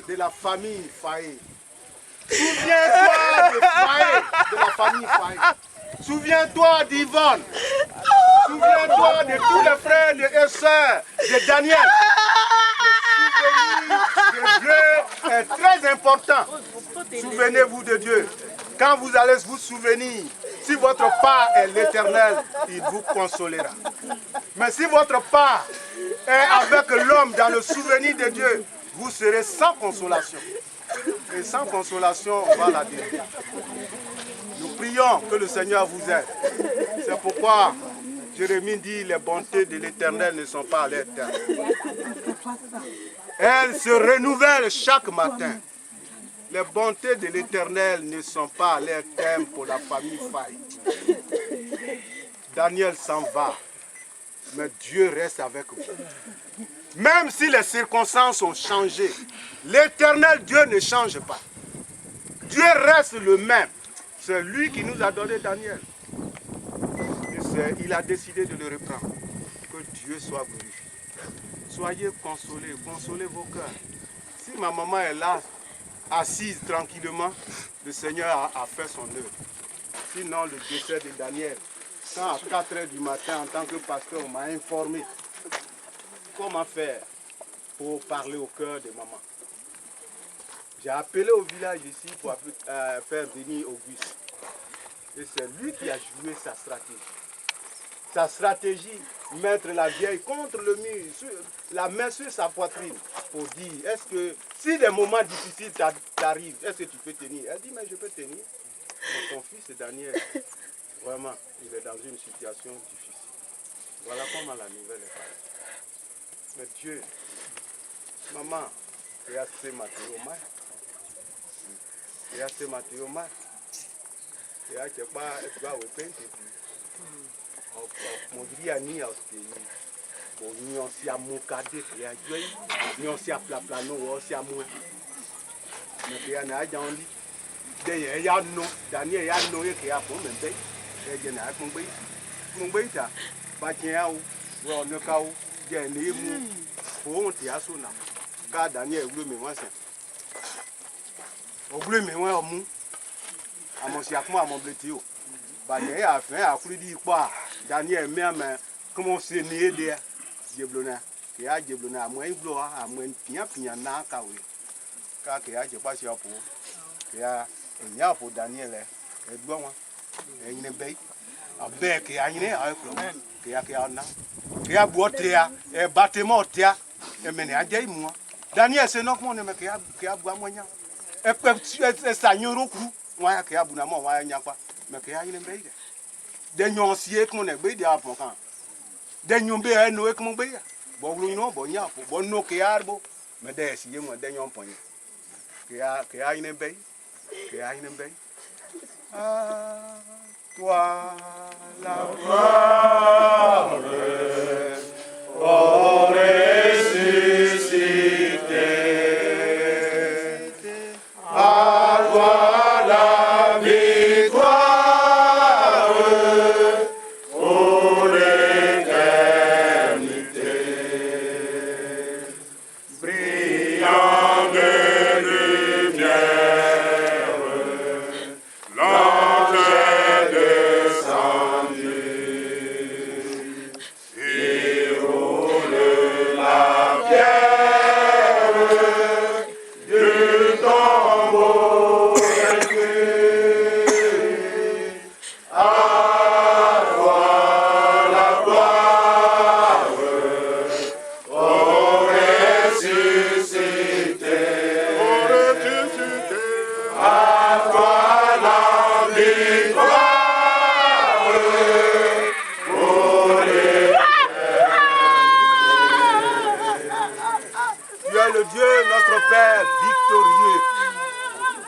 K: de la famille Faye. Souviens-toi de Faye, de la famille Faye. Souviens-toi d'Yvonne. Souviens-toi de tous les frères et sœurs de Daniel. Le souvenir de Dieu est très important. Souvenez-vous de Dieu. Quand vous allez vous souvenir, si votre part est l'Éternel, il vous consolera. Mais si votre part est avec l'homme dans le souvenir de Dieu, vous serez sans consolation. Et sans consolation, on va la dire. Nous prions que le Seigneur vous aide. C'est pourquoi Jérémie dit, les bontés de l'Éternel ne sont pas à l'éternel. Elles se renouvellent chaque matin. Les bontés de l'Éternel ne sont pas à leur terme pour la famille Faye. Daniel s'en va, mais Dieu reste avec vous. Même si les circonstances ont changé, l'Éternel Dieu ne change pas. Dieu reste le même. C'est lui qui nous a donné Daniel. Et il a décidé de le reprendre. Que Dieu soit glorifié. Soyez consolés, consolez vos cœurs. Si ma maman est là, assise tranquillement, le Seigneur a fait son œuvre. Sinon, le décès de Daniel, quand à 4 h du matin, en tant que pasteur, on m'a informé comment faire. pour parler au cœur des mamans. J'ai appelé au village ici pour faire venir Auguste. Et c'est lui qui a joué sa stratégie. Sa stratégie, mettre la vieille contre le mur, la main sur sa poitrine, pour dire, est-ce que, si des moments difficiles t'arrivent, est-ce que tu peux tenir? Elle dit, mais je peux tenir. Mais son fils Daniel, vraiment, il est dans une situation difficile. Voilà comment la nouvelle est partie. Mais Dieu, maman, il y a ce matériau mal. Il y a ce matériau mal. Il y a ce matériau mal. Modriani a aussi bon ni on s'y a mokade ya joy ni on s'y a plaplano on s'y a moins mais il y en a jandi de ya no Daniel ya no ke ya bon membe e je na mon gbe ta ba je ya o wo no ka o je ni mu o ti aso na ka Daniel wulu mi won se o wulu mi won mu amo si akmo amo bleti o ba ne ya fe akuri di pa Daniel mais comment c'est né de Jeblona qui a Jeblona à moins gloire à moins pia na kawe ka ke a je pa si opo ke a nya pour Daniel e gbo won e yin be abe ke a yin a ko ke a na ke a bo tia e batemo tia e mene a je imu Daniel c'est non comment ne me ke a bo amonya e pe sa yin roku won ke a bu na mo won nya pa me ke a yin be de nyon sie ko ne gbe di apon kan de nyon be e no e ko gbe ya bo lu no bo nya bo no ke arbo me de sie mo de nyon pon ke a ine be ah toi la gloire au ressuscité à toi la victoire.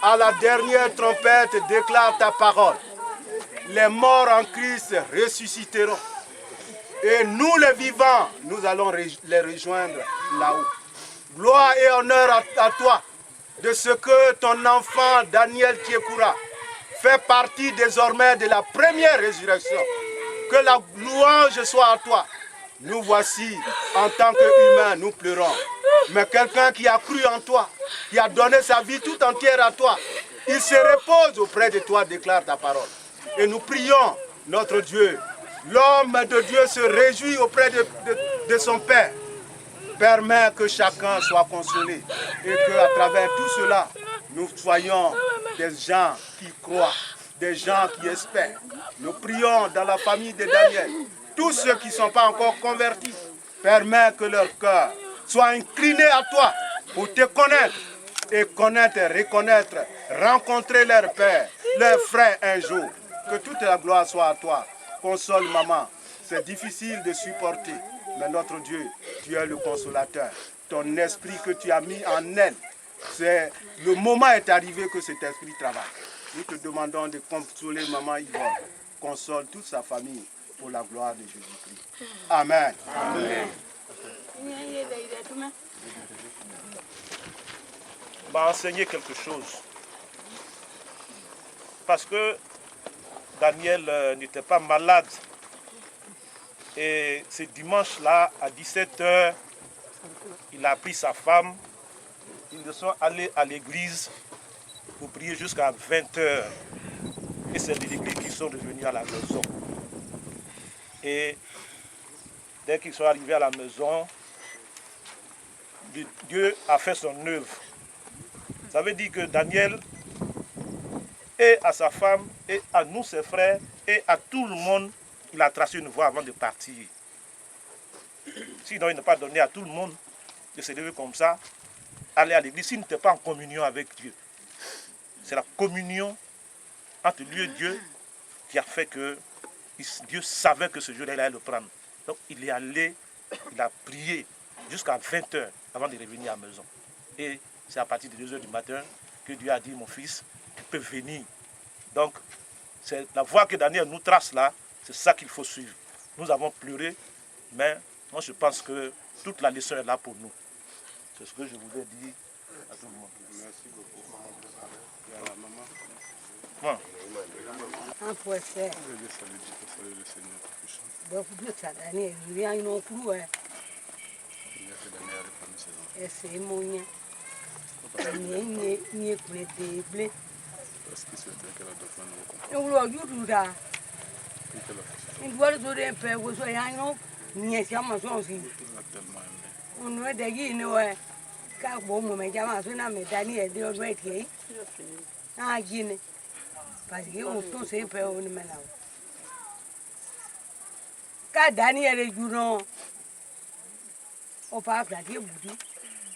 K: À la dernière trompette, déclare ta parole. Les morts en Christ ressusciteront. Et nous, les vivants, nous allons les rejoindre là-haut. Gloire et honneur à toi de ce que ton enfant Daniel Tiekoura fait partie désormais de la première résurrection. Que la louange soit à toi. Nous voici, en tant qu'humains, nous pleurons. Mais quelqu'un qui a cru en toi, qui a donné sa vie tout entière à toi, il se repose auprès de toi, déclare ta parole. Et nous prions, notre Dieu, l'homme de Dieu se réjouit auprès de son Père. Permets que chacun soit consolé et qu'à travers tout cela, nous soyons des gens qui croient, des gens qui espèrent. Nous prions dans la famille de Daniel, tous ceux qui ne sont pas encore convertis, permets que leur cœur soit incliné à toi pour te connaître et connaître et reconnaître, rencontrer leur père, leurs frères un jour. Que toute la gloire soit à toi. Console maman, c'est difficile de supporter, mais notre Dieu, tu es le consolateur. Ton esprit que tu as mis en elle, le moment est arrivé que cet esprit travaille. Nous te demandons de consoler maman Yvonne. Console toute sa famille pour la gloire de Jésus-Christ. Amen. Amen.
E: M'a enseigné quelque chose. Parce que Daniel n'était pas malade. Et ce dimanche-là, à 17h, il a pris sa femme. Ils sont allés à l'église pour prier jusqu'à 20h. Et c'est de l'église qu'ils sont revenus à la maison. Et dès qu'ils sont arrivés à la maison, Dieu a fait son œuvre. Ça veut dire que Daniel, et à sa femme, et à nous, ses frères, et à tout le monde, il a tracé une voie avant de partir. Sinon, il n'a pas donné à tout le monde de se lever comme ça, aller à l'église, s'il n'était pas en communion avec Dieu. C'est la communion entre lui et Dieu qui a fait que Dieu savait que ce jour-là, il allait le prendre. Donc, il est allé, il a prié jusqu'à 20h avant de revenir à la maison. Et c'est à partir de 2h du matin que Dieu a dit, mon fils, tu peux venir. Donc, c'est la voie que Daniel nous trace là, c'est ça qu'il faut suivre. Nous avons pleuré, mais moi je pense que toute la leçon est là pour nous. C'est ce que je voulais dire à tout le monde. Merci beaucoup. Et à la maman. Bon.
L: Un poisson. Donc, Dieu t'a donné, il y a une autre couleur. Et c'est mon lien. Il y a des blés.
I: Est-ce que c'est que la dauphin nous
L: Et vous l'avez dit là. Il doit le donner un peu, vous soyez un nom. Ni est-ce qu'il y a aussi. On doit dire, nous, car bon, mais j'ai un son à mes derniers, de l'autre côté. Ah, Guinée. Parce qu'on tous ces peu au numéro. Car Daniel est du nom. Au parc, la gueule,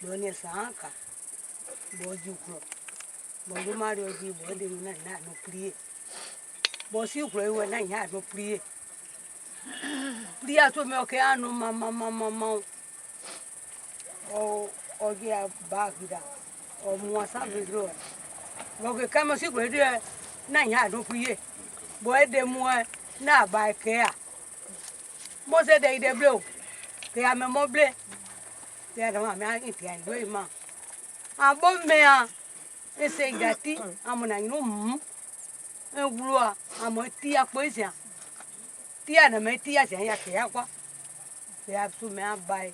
L: donner ça en cas. Bon, du coup. Bon, le mari dit, bon, de nous, n'a nous prier. Bon, si vous croyez, on n'a pas nous prier. Prier à tout le monde, à nous, maman. Oh, il y a Bagda. Oh, moi, ça veut dire. Donc, comme si vous croyez, n'a pas nous prier. Bon, aidez-moi, n'a pas de moi, c'est des bleus. Que à me blé. C'est à ma mère qui a deux mains. Un bon mère. Et c'est gâté, à mon ami, un vouloir, à mon tia poésie. Tia ne me tia, c'est un tia quoi. C'est absolument un bail.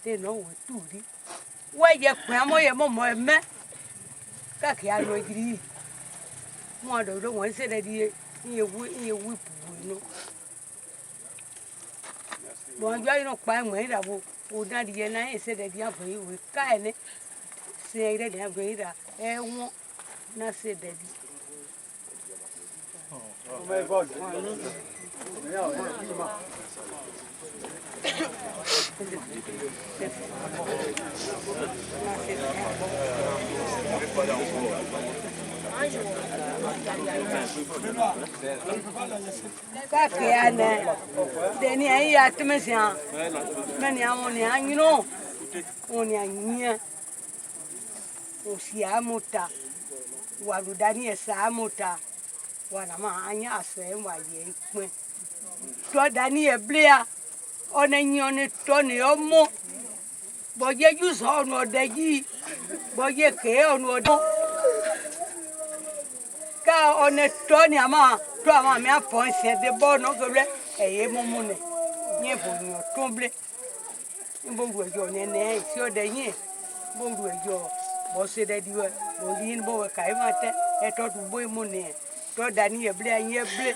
L: C'est non, tout dit. Ouais, il y a quoi, moi, mais. Quand il y a le gris. Moi, de l'eau, on s'est dit, il y a oui pour nous. Bon, il y a une pas moins d'abord. Ou dans les années, c'est des biens pour vous. Quand c'est des biens pour vous. Et on n'a c'est des Kakiane, deni ayi atmesia, meni amoni anyino, oni anyia, osi amuta, waludani esa amuta, wanama anya ase waye ikpe. To dani eblia, onenyi oni to ni omo, boje juso onu odeji, boje ke onu odo. Ka one Tony ama to ama me afon se de bo no goble eye momune nye bo ni otomble mbo gwejo nene si o de yin bo gwejo bo se de diwe bo yin bo ka imate e to du bo imune to dani e ble yin ble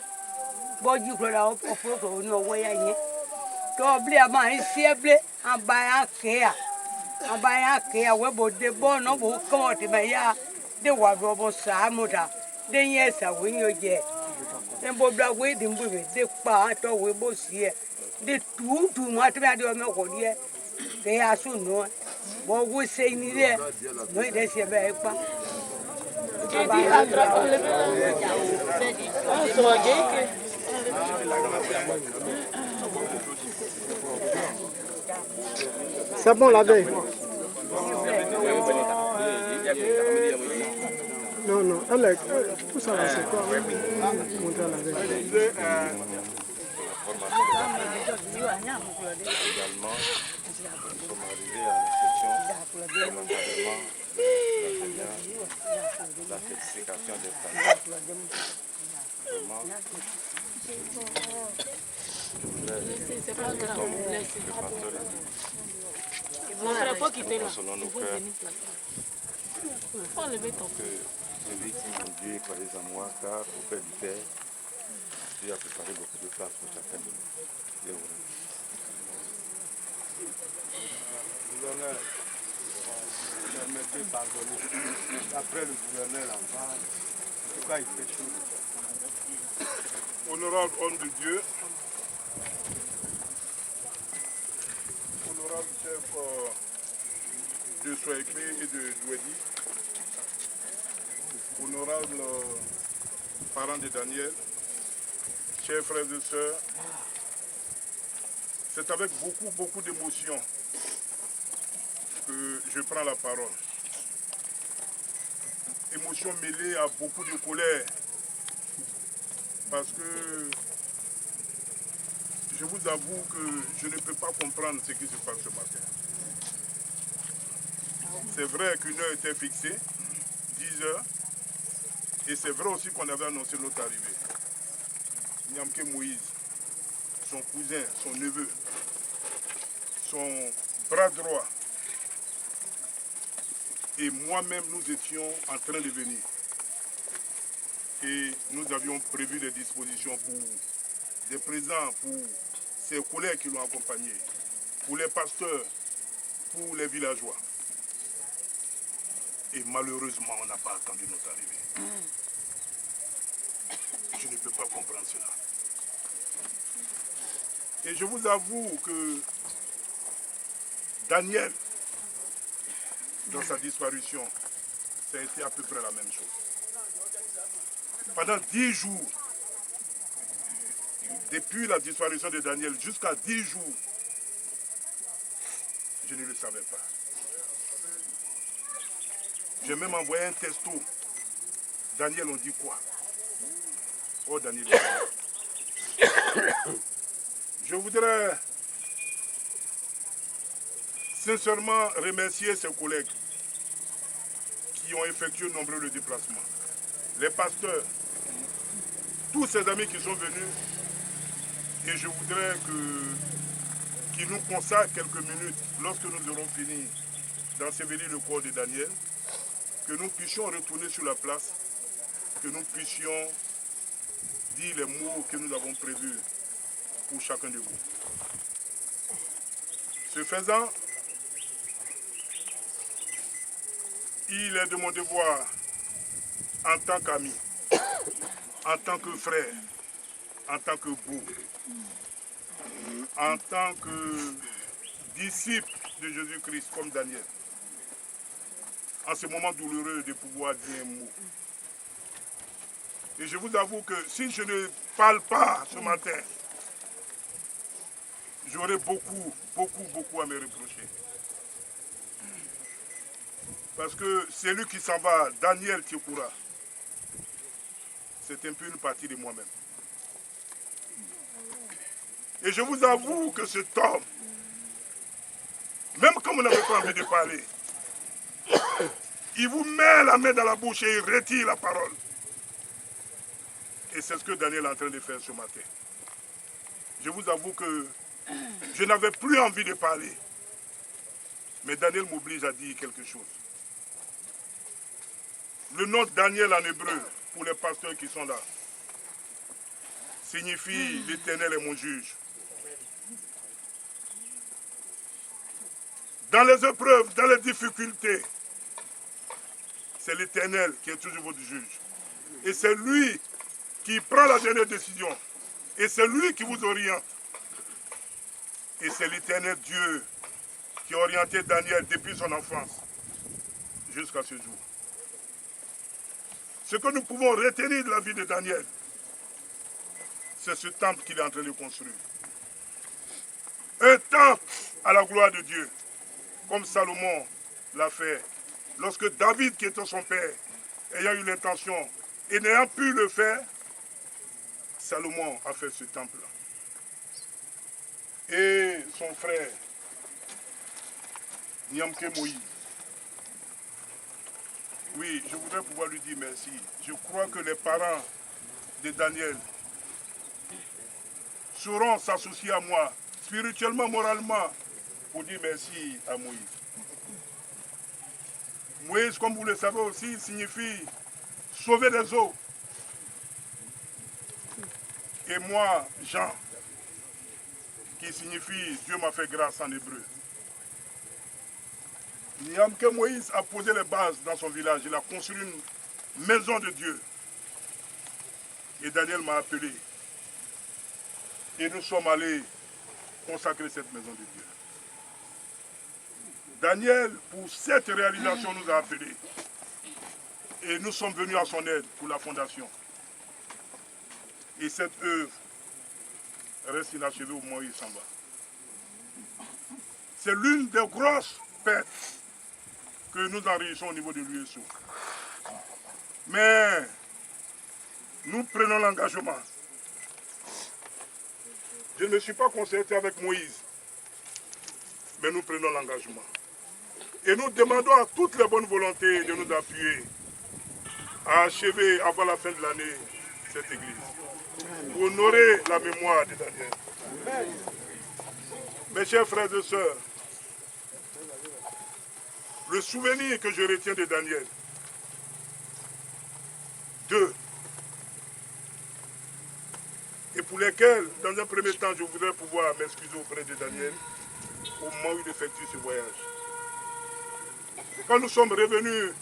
L: bo ji kro la o fo ko ni owo ya yin to ble ama isi e ble aba ya ke we bo de bo no bo ko ti me ya de wa do bo sa muta de yes when you get and Bob waiting with the part of we both here. The two much matter of no here. They are soon known. What we say there, no, that's a very bad.
H: C'est bon la veille. Non, elle tout ça là, c'est quoi? Montrer la veille.
E: Également, nous sommes arrivés à l'instruction de l'encadrement de la certification des familles.
J: C'est pas grave.
E: Selon nos cœurs, que les victimes de Dieu, croyez en moi, car au Père du Père, Dieu a préparé beaucoup de place pour chacun de nous. Dieu vous remercie.
K: Permettez, pardonnez. Après le gouverneur en parle. En tout cas, il fait chaud.
I: Honorable homme de Dieu, honorable chef de Soaéclé et de Douedi, honorable parents de Daniel, chers frères et sœurs, c'est avec beaucoup d'émotion que je prends la parole. Émotion mêlée à beaucoup de colère, parce que je vous avoue que je ne peux pas comprendre ce qui se passe ce matin. C'est vrai qu'une heure était fixée, 10 heures, et c'est vrai aussi qu'on avait annoncé notre arrivée. Niamke Moïse, son cousin, son neveu, son bras droit, et moi-même, nous étions en train de venir. Et nous avions prévu des dispositions pour des présents pour ses collègues qui l'ont accompagné, pour les pasteurs, pour les villageois. Et malheureusement, on n'a pas attendu notre arrivée. Je ne peux pas comprendre cela. Et je vous avoue que Daniel, dans sa disparition, ça a été à peu près la même chose. Pendant 10 jours, depuis la disparition de Daniel jusqu'à 10 jours, je ne le savais pas. J'ai même envoyé un texto. Daniel, on dit quoi? Oh, Daniel. Je voudrais sincèrement remercier ses collègues qui ont effectué nombreux de déplacements. Les pasteurs, tous ces amis qui sont venus, et je voudrais qu'ils nous consacrent quelques minutes lorsque nous aurons fini d'ensevelir le corps de Daniel, que nous puissions retourner sur la place, que nous puissions dire les mots que nous avons prévus pour chacun de vous. Ce faisant, il est de mon devoir, en tant qu'ami, en tant que frère, en tant que beau, en tant que disciple de Jésus-Christ comme Daniel, en ce moment douloureux de pouvoir dire un mot. Et je vous avoue que si je ne parle pas ce matin, j'aurai beaucoup à me reprocher. Parce que celui qui s'en va, Daniel Tikoura, c'est un peu une partie de moi-même. Et je vous avoue que cet homme, même quand vous n'avez pas envie de parler, il vous met la main dans la bouche et il retire la parole. Et c'est ce que Daniel est en train de faire ce matin. Je vous avoue que je n'avais plus envie de parler. Mais Daniel m'oblige à dire quelque chose. Le nom Daniel en hébreu, pour les pasteurs qui sont là, signifie l'Éternel est mon juge. Dans les épreuves, dans les difficultés, c'est l'Éternel qui est toujours votre juge. Et c'est lui qui prend la dernière décision. Et c'est lui qui vous oriente. Et c'est l'Éternel Dieu qui a orienté Daniel depuis son enfance jusqu'à ce jour. Ce que nous pouvons retenir de la vie de Daniel, c'est ce temple qu'il est en train de construire. Un temple à la gloire de Dieu, comme Salomon l'a fait. Lorsque David, qui était son père, ayant eu l'intention et n'ayant pu le faire, Salomon a fait ce temple-là. Et son frère, Niamke Moïse, oui, je voudrais pouvoir lui dire merci. Je crois que les parents de Daniel sauront s'associer à moi, spirituellement, moralement, pour dire merci à Moïse. Moïse, comme vous le savez aussi, signifie sauver des eaux. Et moi, Jean, qui signifie Dieu m'a fait grâce en hébreu.
M: Niamke Moïse a posé les bases dans son village. Il a construit une maison de Dieu. Et Daniel m'a appelé. Et nous sommes allés consacrer cette maison de Dieu. Daniel, pour cette réalisation, nous a appelés. Et nous sommes venus à son aide pour la fondation. Et cette œuvre reste inachevée au moment où il s'en va. C'est l'une des grosses pertes que nous enregistrons au niveau de l'USO. Mais nous prenons l'engagement. Je ne me suis pas concerté avec Moïse, mais nous prenons l'engagement. Et nous demandons à toutes les bonnes volontés de nous appuyer à achever avant la fin de l'année cette église. Pour honorer la mémoire de Daniel. Mes chers frères et sœurs, le souvenir que je retiens de Daniel, deux, et pour lesquels, dans un premier temps, je voudrais pouvoir m'excuser auprès de Daniel au moment où il effectue ce voyage. Quand nous sommes revenus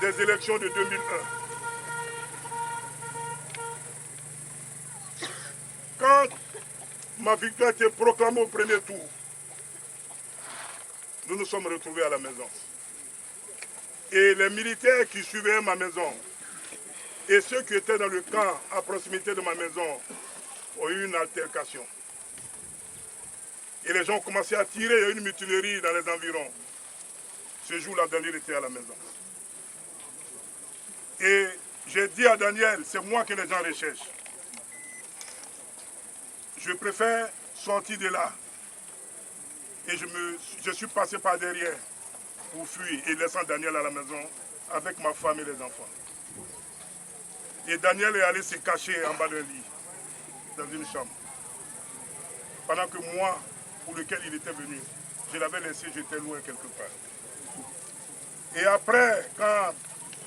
M: des élections de 2001, quand ma victoire était proclamée au premier tour, nous nous sommes retrouvés à la maison. Et les militaires qui suivaient ma maison et ceux qui étaient dans le camp à proximité de ma maison ont eu une altercation. Et les gens ont commencé à tirer, il y a eu une mutinerie dans les environs. Ce jour-là, Daniel était à la maison. Et j'ai dit à Daniel, c'est moi que les gens recherchent. Je préfère sortir de là. Et je suis passé par derrière pour fuir et laissant Daniel à la maison avec ma femme et les enfants. Et Daniel est allé se cacher en bas d'un lit, dans une chambre. Pendant que moi, pour lequel il était venu, je l'avais laissé, j'étais loin quelque part. Et après, quand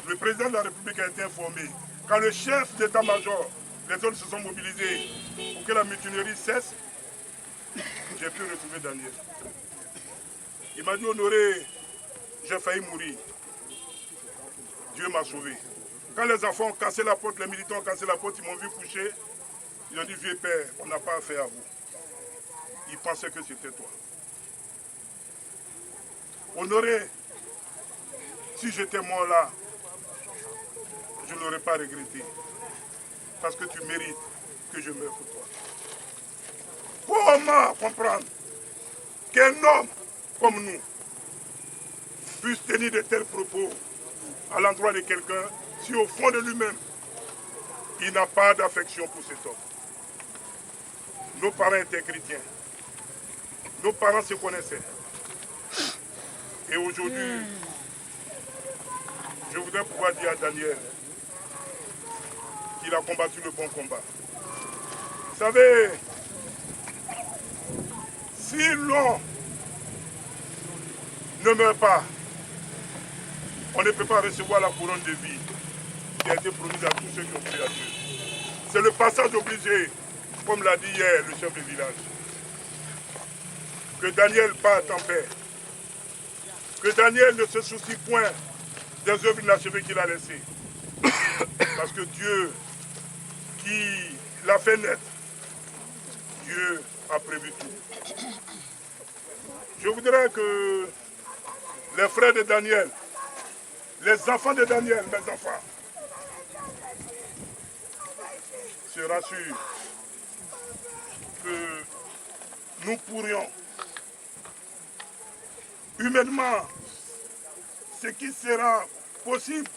M: le président de la République a été informé, quand le chef d'état-major, les autres se sont mobilisés pour que la mutinerie cesse, j'ai pu retrouver Daniel. Il m'a dit, Honoré, j'ai failli mourir. Dieu m'a sauvé. Quand les enfants ont cassé la porte, les militants ont cassé la porte, ils m'ont vu coucher. Ils ont dit, vieux père, on n'a pas affaire à vous. Ils pensaient que c'était toi. Honoré, si j'étais mort là, je ne l'aurais pas regretté. Parce que tu mérites que je meure pour toi. Comment comprendre qu'un homme comme nous puisse tenir de tels propos à l'endroit de quelqu'un si au fond de lui-même, il n'a pas d'affection pour cet homme? Nos parents étaient chrétiens. Nos parents se connaissaient. Et aujourd'hui, je voudrais pouvoir dire à Daniel qu'il a combattu le bon combat. Vous savez, si l'on ne meurt pas, on ne peut pas recevoir la couronne de vie qui a été promise à tous ceux qui ont cru à Dieu. C'est le passage obligé, comme l'a dit hier le chef de village. Que Daniel parte en paix. Que Daniel ne se soucie point des œuvres inachevées qu'il a laissées. Parce que Dieu qui l'a fait naître, Dieu a prévu tout. Je voudrais que les frères de Daniel, les enfants de Daniel, mes enfants, se rassurent que nous pourrions humainement ce qui sera possible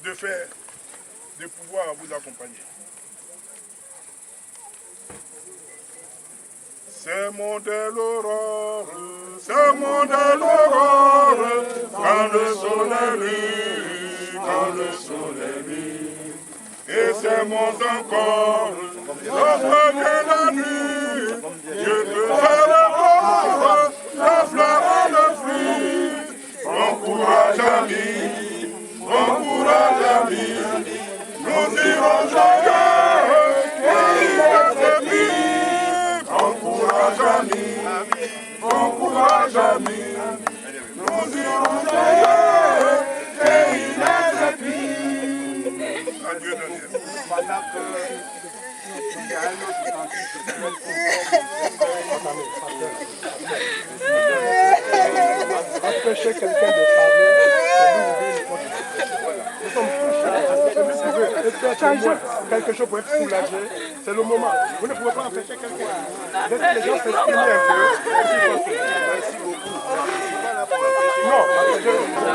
M: de faire, de pouvoir vous accompagner. C'est mon de l'aurore, c'est mon de l'aurore, quand le soleil brille, quand le soleil brille. Et c'est mon encore, l'offre de la nuit, je te fais l'aurore, la fleur et le fruit. Bon courage ami, nous irons joyeux, et il est bon courage ami,
C: peut-être quelque chose pour être soulagé. C'est le moment. Vous ne pouvez pas empêcher quelqu'un. Laissez les gens s'exprimer un peu. Merci beaucoup. Non, je ne peux pas.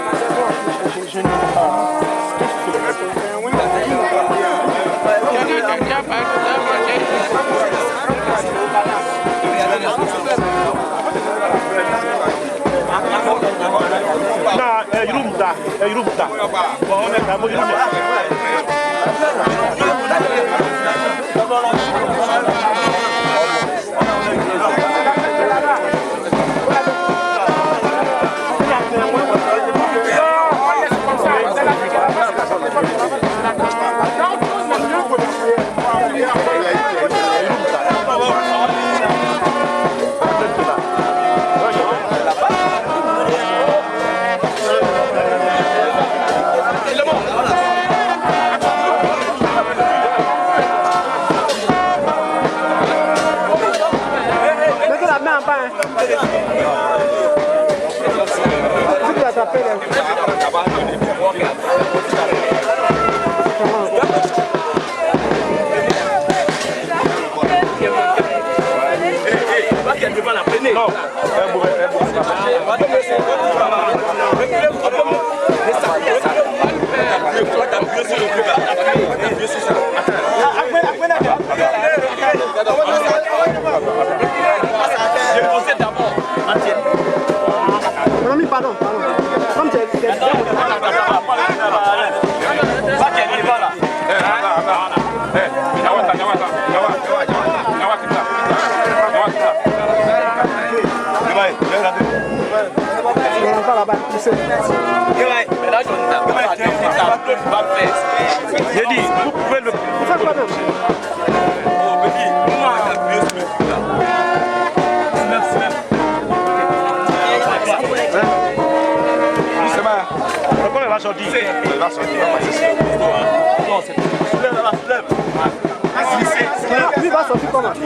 H: Pardon. Comme c'est
E: J'ai dit, vous pouvez le Pourquoi il va sortir? Il va sortir, il va passer. Non, c'est soulève.
H: Lui va sortir comment?
E: Il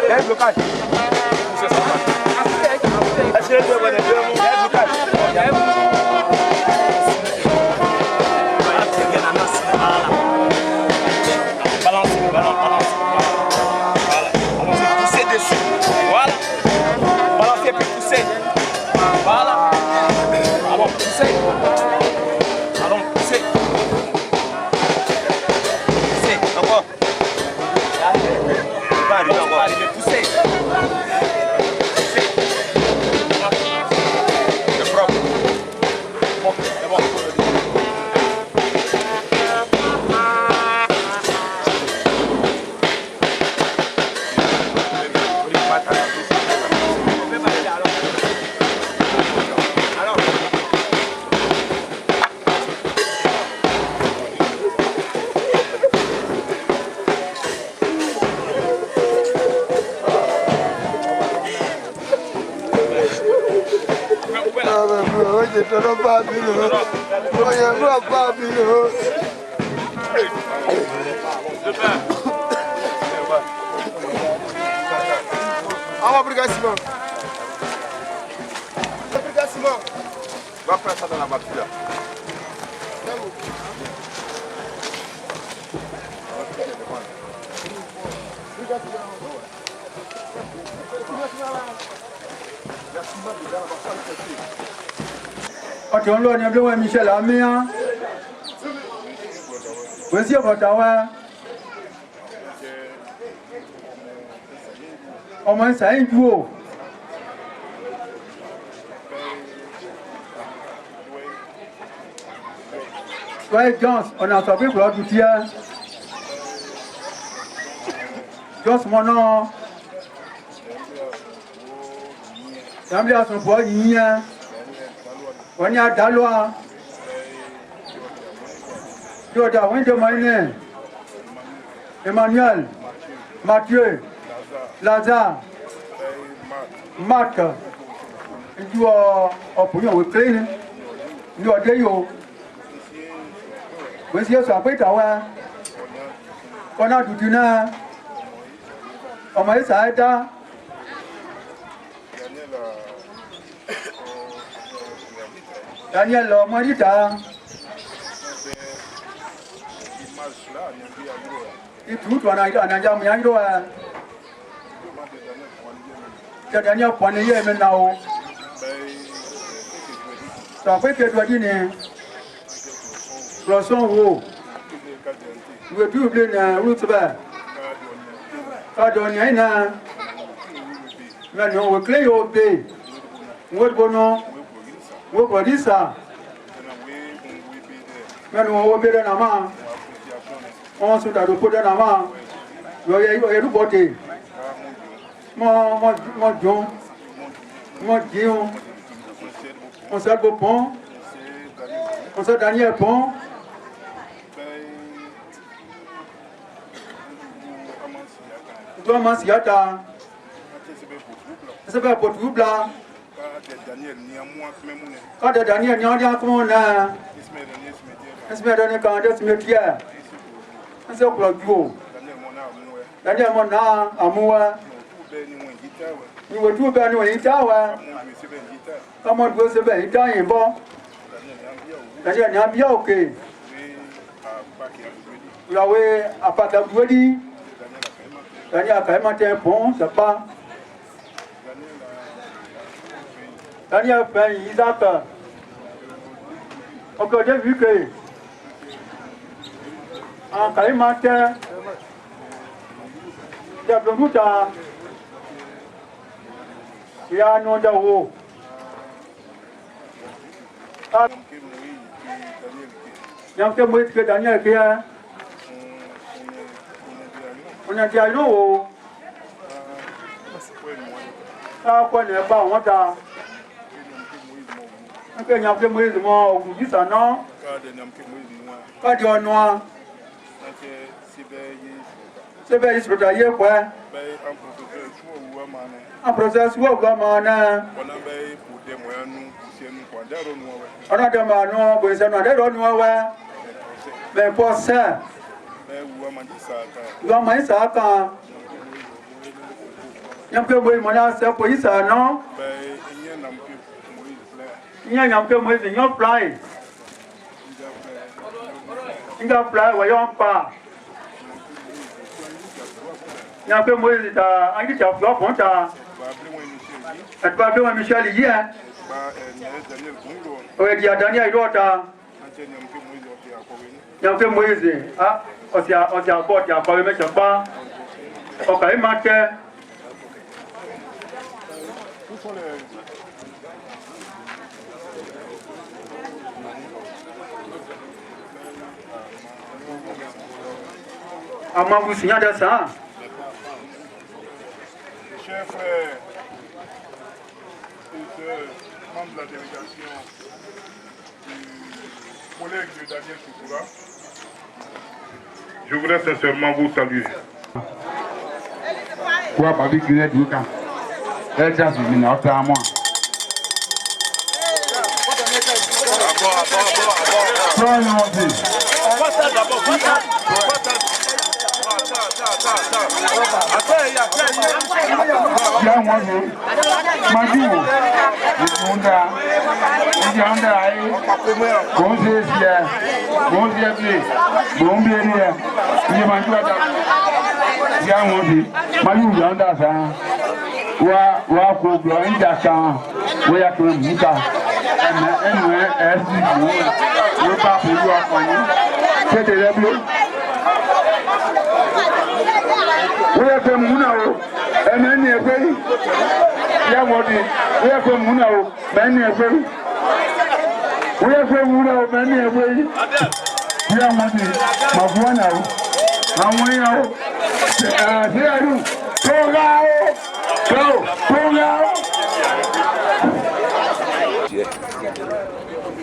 E: y a un blocage. Poussez dessus. Voilà. Balancez puis poussez. Voilà. Alors poussez. Alors poussez. Poussez. Encore. Allez, poussez. C'est propre. Bon, c'est bon. Simon. Va prendre ça dans la voiture.
N: Ok, on l'a dit, Michel Amia. Voici votre au moins ça est beau. Ouais, Jones, on a sorti pour l'autre outil. Jones, mon nom. J'aime bien son poids, il y a. On y a Dalois. Tu as un de moyen. Emmanuel, Mathieu, Lazare, Marc, il doit appuyer au clé, il doit dire monsieur, ça peut être ouais. On a tout une on m'a dit ça est là. Daniel, on m'a dit ça. Il tout on a déjà mis un doigt. Daniel poigné maintenant. Ça fait que doit dire Poisson haut. Vous êtes tout plein de route bas. Pas donné un. Maintenant, vous clé au B. Vous êtes bon nom. Vous pouvez ça. Maintenant, vous êtes dans la main. On se doit pour dans la main. Vous avez le beauté. Mon John. Mon Dion. On s'est beau pont. On s'est Daniel Pont. Toi, Mansiata. C'est pas pour tout blanc. Quand Daniel n'y a rien comme on a. C'est bien donné quand on se met hier. C'est pour le duo. Daniel mon a amour. Nous tout bien nous y tawa. Comment vous se fait y bon. Daniel n'y a bien ok. Vous avez à part de Douedi. Daniel a quand même un bon, c'est pas. Daniel fait Isaac. Encore j'ai vu que en Caïmantin, il y a beaucoup de il y a un nom de haut. Il y a un peu que Daniel qui a. On a dit à nous, ça n'est pas honte. Il y a un peu de moi, vous dites ça non? Pas de noir. C'est bien, il se peut quoi? Un procès ou un gamin. On a demandé, vous avez demandé, mais pour ça. Vous avez ça quand il y a un peu de monnaie, c'est pour ça, non? Il y a un peu de monnaie, il y a un fly. Il y a un fly, voyons pas. Il y a un peu de monnaie, il y a un peu de monnaie. Tu vas appeler Michel hier. Oui, il y a Daniel Ilota. Il y a un peu de Moïse. Ah, on s'y a bord, il y a pas le mec qui pas. Ok, il manque. Ah, moi, vous signez de ça.
M: Chers frères et sœurs, membres de la délégation du collègue de Daniel Choukoura, je voudrais sincèrement vous saluer.
O: Quoi, Babi Guinée du camp? Elle tient sur une autre à moi.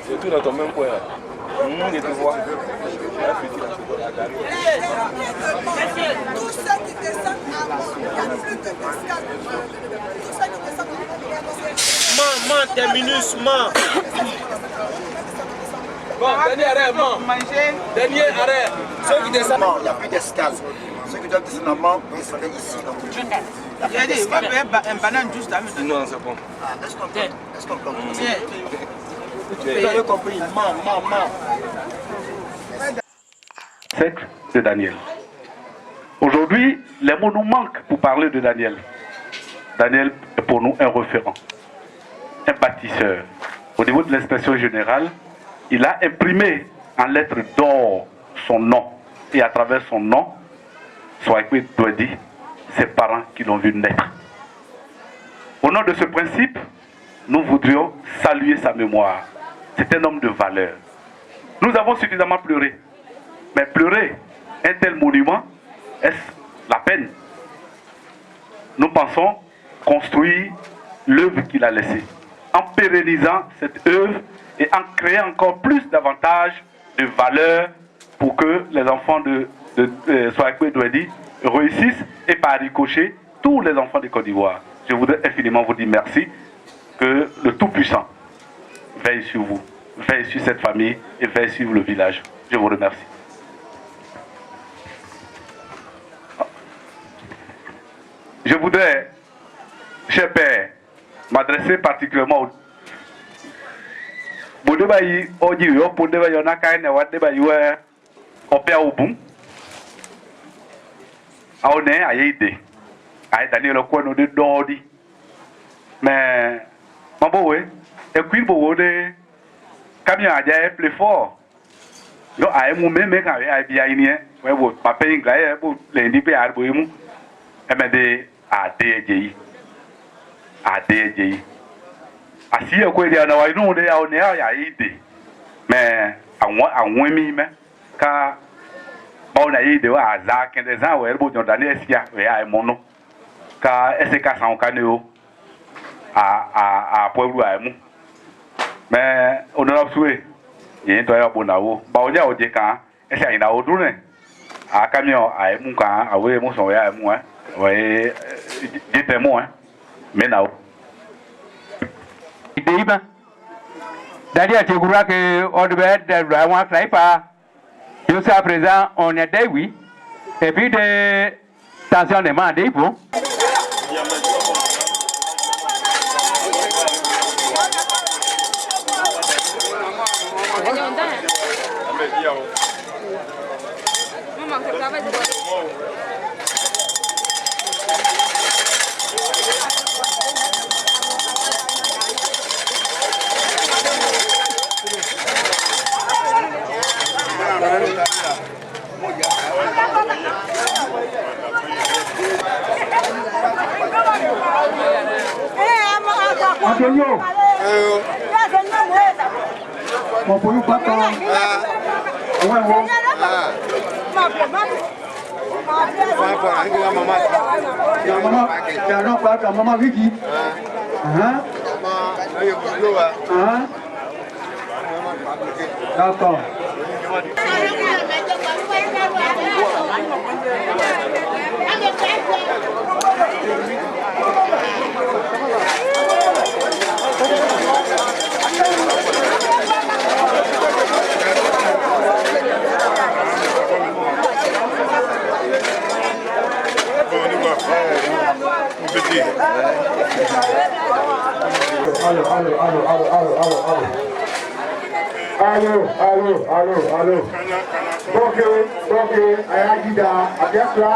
A: C'est tout dans ton même coin. Nous, on est devoirs.
P: Tous ceux qui descendent à mort, il y a plus de escale. Tous ceux qui descendent à mort,
K: Maman, terminus, maman.
A: Bon, dernier arrêt, maman. Dernier arrêt. Ceux qui descendent.
Q: Il n'y a plus d'escale. Ceux qui doivent descendre à mort, descendez ici. Il y a des
D: un banane juste à mettre.
A: Non, c'est bon.
Q: Est-ce qu'on comprend?
A: Vous avez compris, maman.
R: Secte de Daniel. Aujourd'hui, les mots nous manquent pour parler de Daniel. Daniel est pour nous un référent, un bâtisseur. Au niveau de l'inspection générale, il a imprimé en lettres d'or son nom. Et à travers son nom, Soaïkwe Douedi, ses parents qui l'ont vu naître. Au nom de ce principe, nous voudrions saluer sa mémoire. C'est un homme de valeur. Nous avons suffisamment pleuré. Mais pleurer un tel monument, est-ce la peine? Nous pensons construire l'œuvre qu'il a laissée, en pérennisant cette œuvre et en créant encore plus davantage de valeur pour que les enfants de Soaïkwe Douedi réussissent et par ricochet tous les enfants de Côte d'Ivoire. Je voudrais infiniment vous dire merci, que le Tout-Puissant veille sur vous, veille sur cette famille et veille sur le village. Je vous remercie. Je voudrais, cher Père, m'adresser particulièrement au Boudoubaï, Odiyo, Boudoubaï, Onakaï, Wadébaï, Opéa Oboum, Aone, Aïdé, Aïe Daniel Okwano de Dodi. Mais, Mamboé, et puis pour le camion a déjà plus fort. Yo, Aïe, mon même, Aïe, bien, ouais, vous, papa, il a pour l'indiquer à Boumou, et bien, des ADJ. Asi ya kweli ana wa inu de ya one ya ide. Mais anwa mi me ka ba na ide wa aza kende za wa erbo jon dani esia we ai mono. Ka eseka san ka ne o a pueblo ai mu. Mais honorable soué yin to ya bona wo. Ba oja oje kan esia ina odu ne. A camion ai mu kan awe mu so ya mu we dite mu mais na
S: Deiba. D'ailleurs, tu crois que on devait être vraiment très pas. Jusqu'à présent, on est des oui. Et puis de tension de mandé pour.
N: Antonio, mon pollo papa, ouais, maman Vicky. D'accord.
B: Allô. Donc, Ayagida, avec là,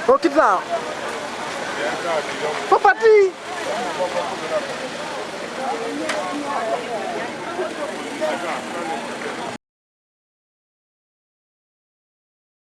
H: Oh, quitte là. Faut partir.